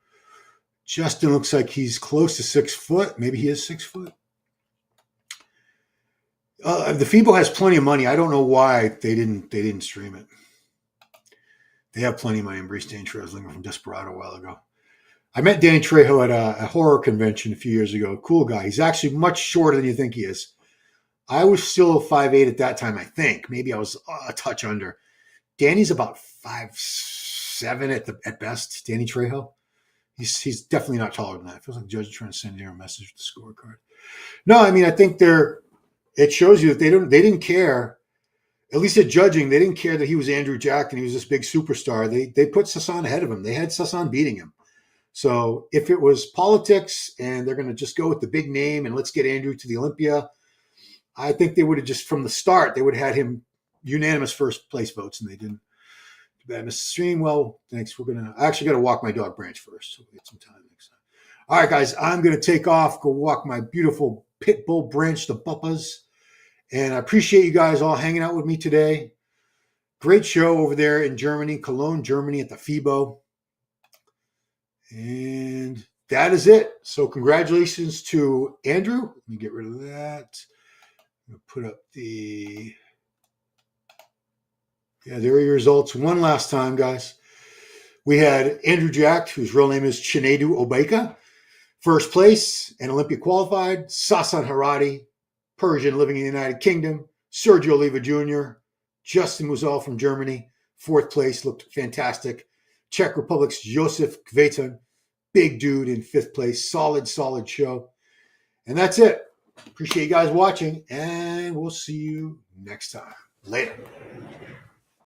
Speaker 1: Justin looks like he's close to 6 foot. Maybe he is 6 foot. The FIBO has plenty of money. I don't know why they didn't stream it. They have plenty of money. Embrace Danny Trejo from Desperado a while ago. I met Danny Trejo at a horror convention a few years ago. Cool guy. He's actually much shorter than you think he is. I was still 5'8" at that time, I think. Maybe I was a touch under. Danny's about 5'7" at best. Danny Trejo. He's definitely not taller than that. It feels like the judge is trying to send you a message with the scorecard. No, I mean, I think it shows you that they didn't care. At least at judging, they didn't care that he was Andrew Jack and he was this big superstar. They put Sasan ahead of him. They had Sasan beating him. So if it was politics and they're going to just go with the big name and let's get Andrew to the Olympia, I think they would have just from the start, they would have had him unanimous first place votes, and they didn't. Too bad, Mr. Stream. Well, thanks. I actually got to walk my dog Branch first, so we get some time next time. All right, guys, I'm going to take off, go walk my beautiful pit bull Branch, the Buppas. And I appreciate you guys all hanging out with me today. Great show over there in Germany, Cologne, Germany at the FIBO. And that is it. So congratulations to Andrew. Let me get rid of that. I'm going to put up there are your results. One last time, guys. We had Andrew Jack, whose real name is Chinedu Obeka, first place and Olympia qualified. Sasa Heirati, Persian living in the United Kingdom. Sergio Oliva Jr., Justin Muzal from Germany, fourth place, looked fantastic. Czech Republic's Josef Kveton, big dude in fifth place. Solid show. And that's it. Appreciate you guys watching, and we'll see you next time. Later.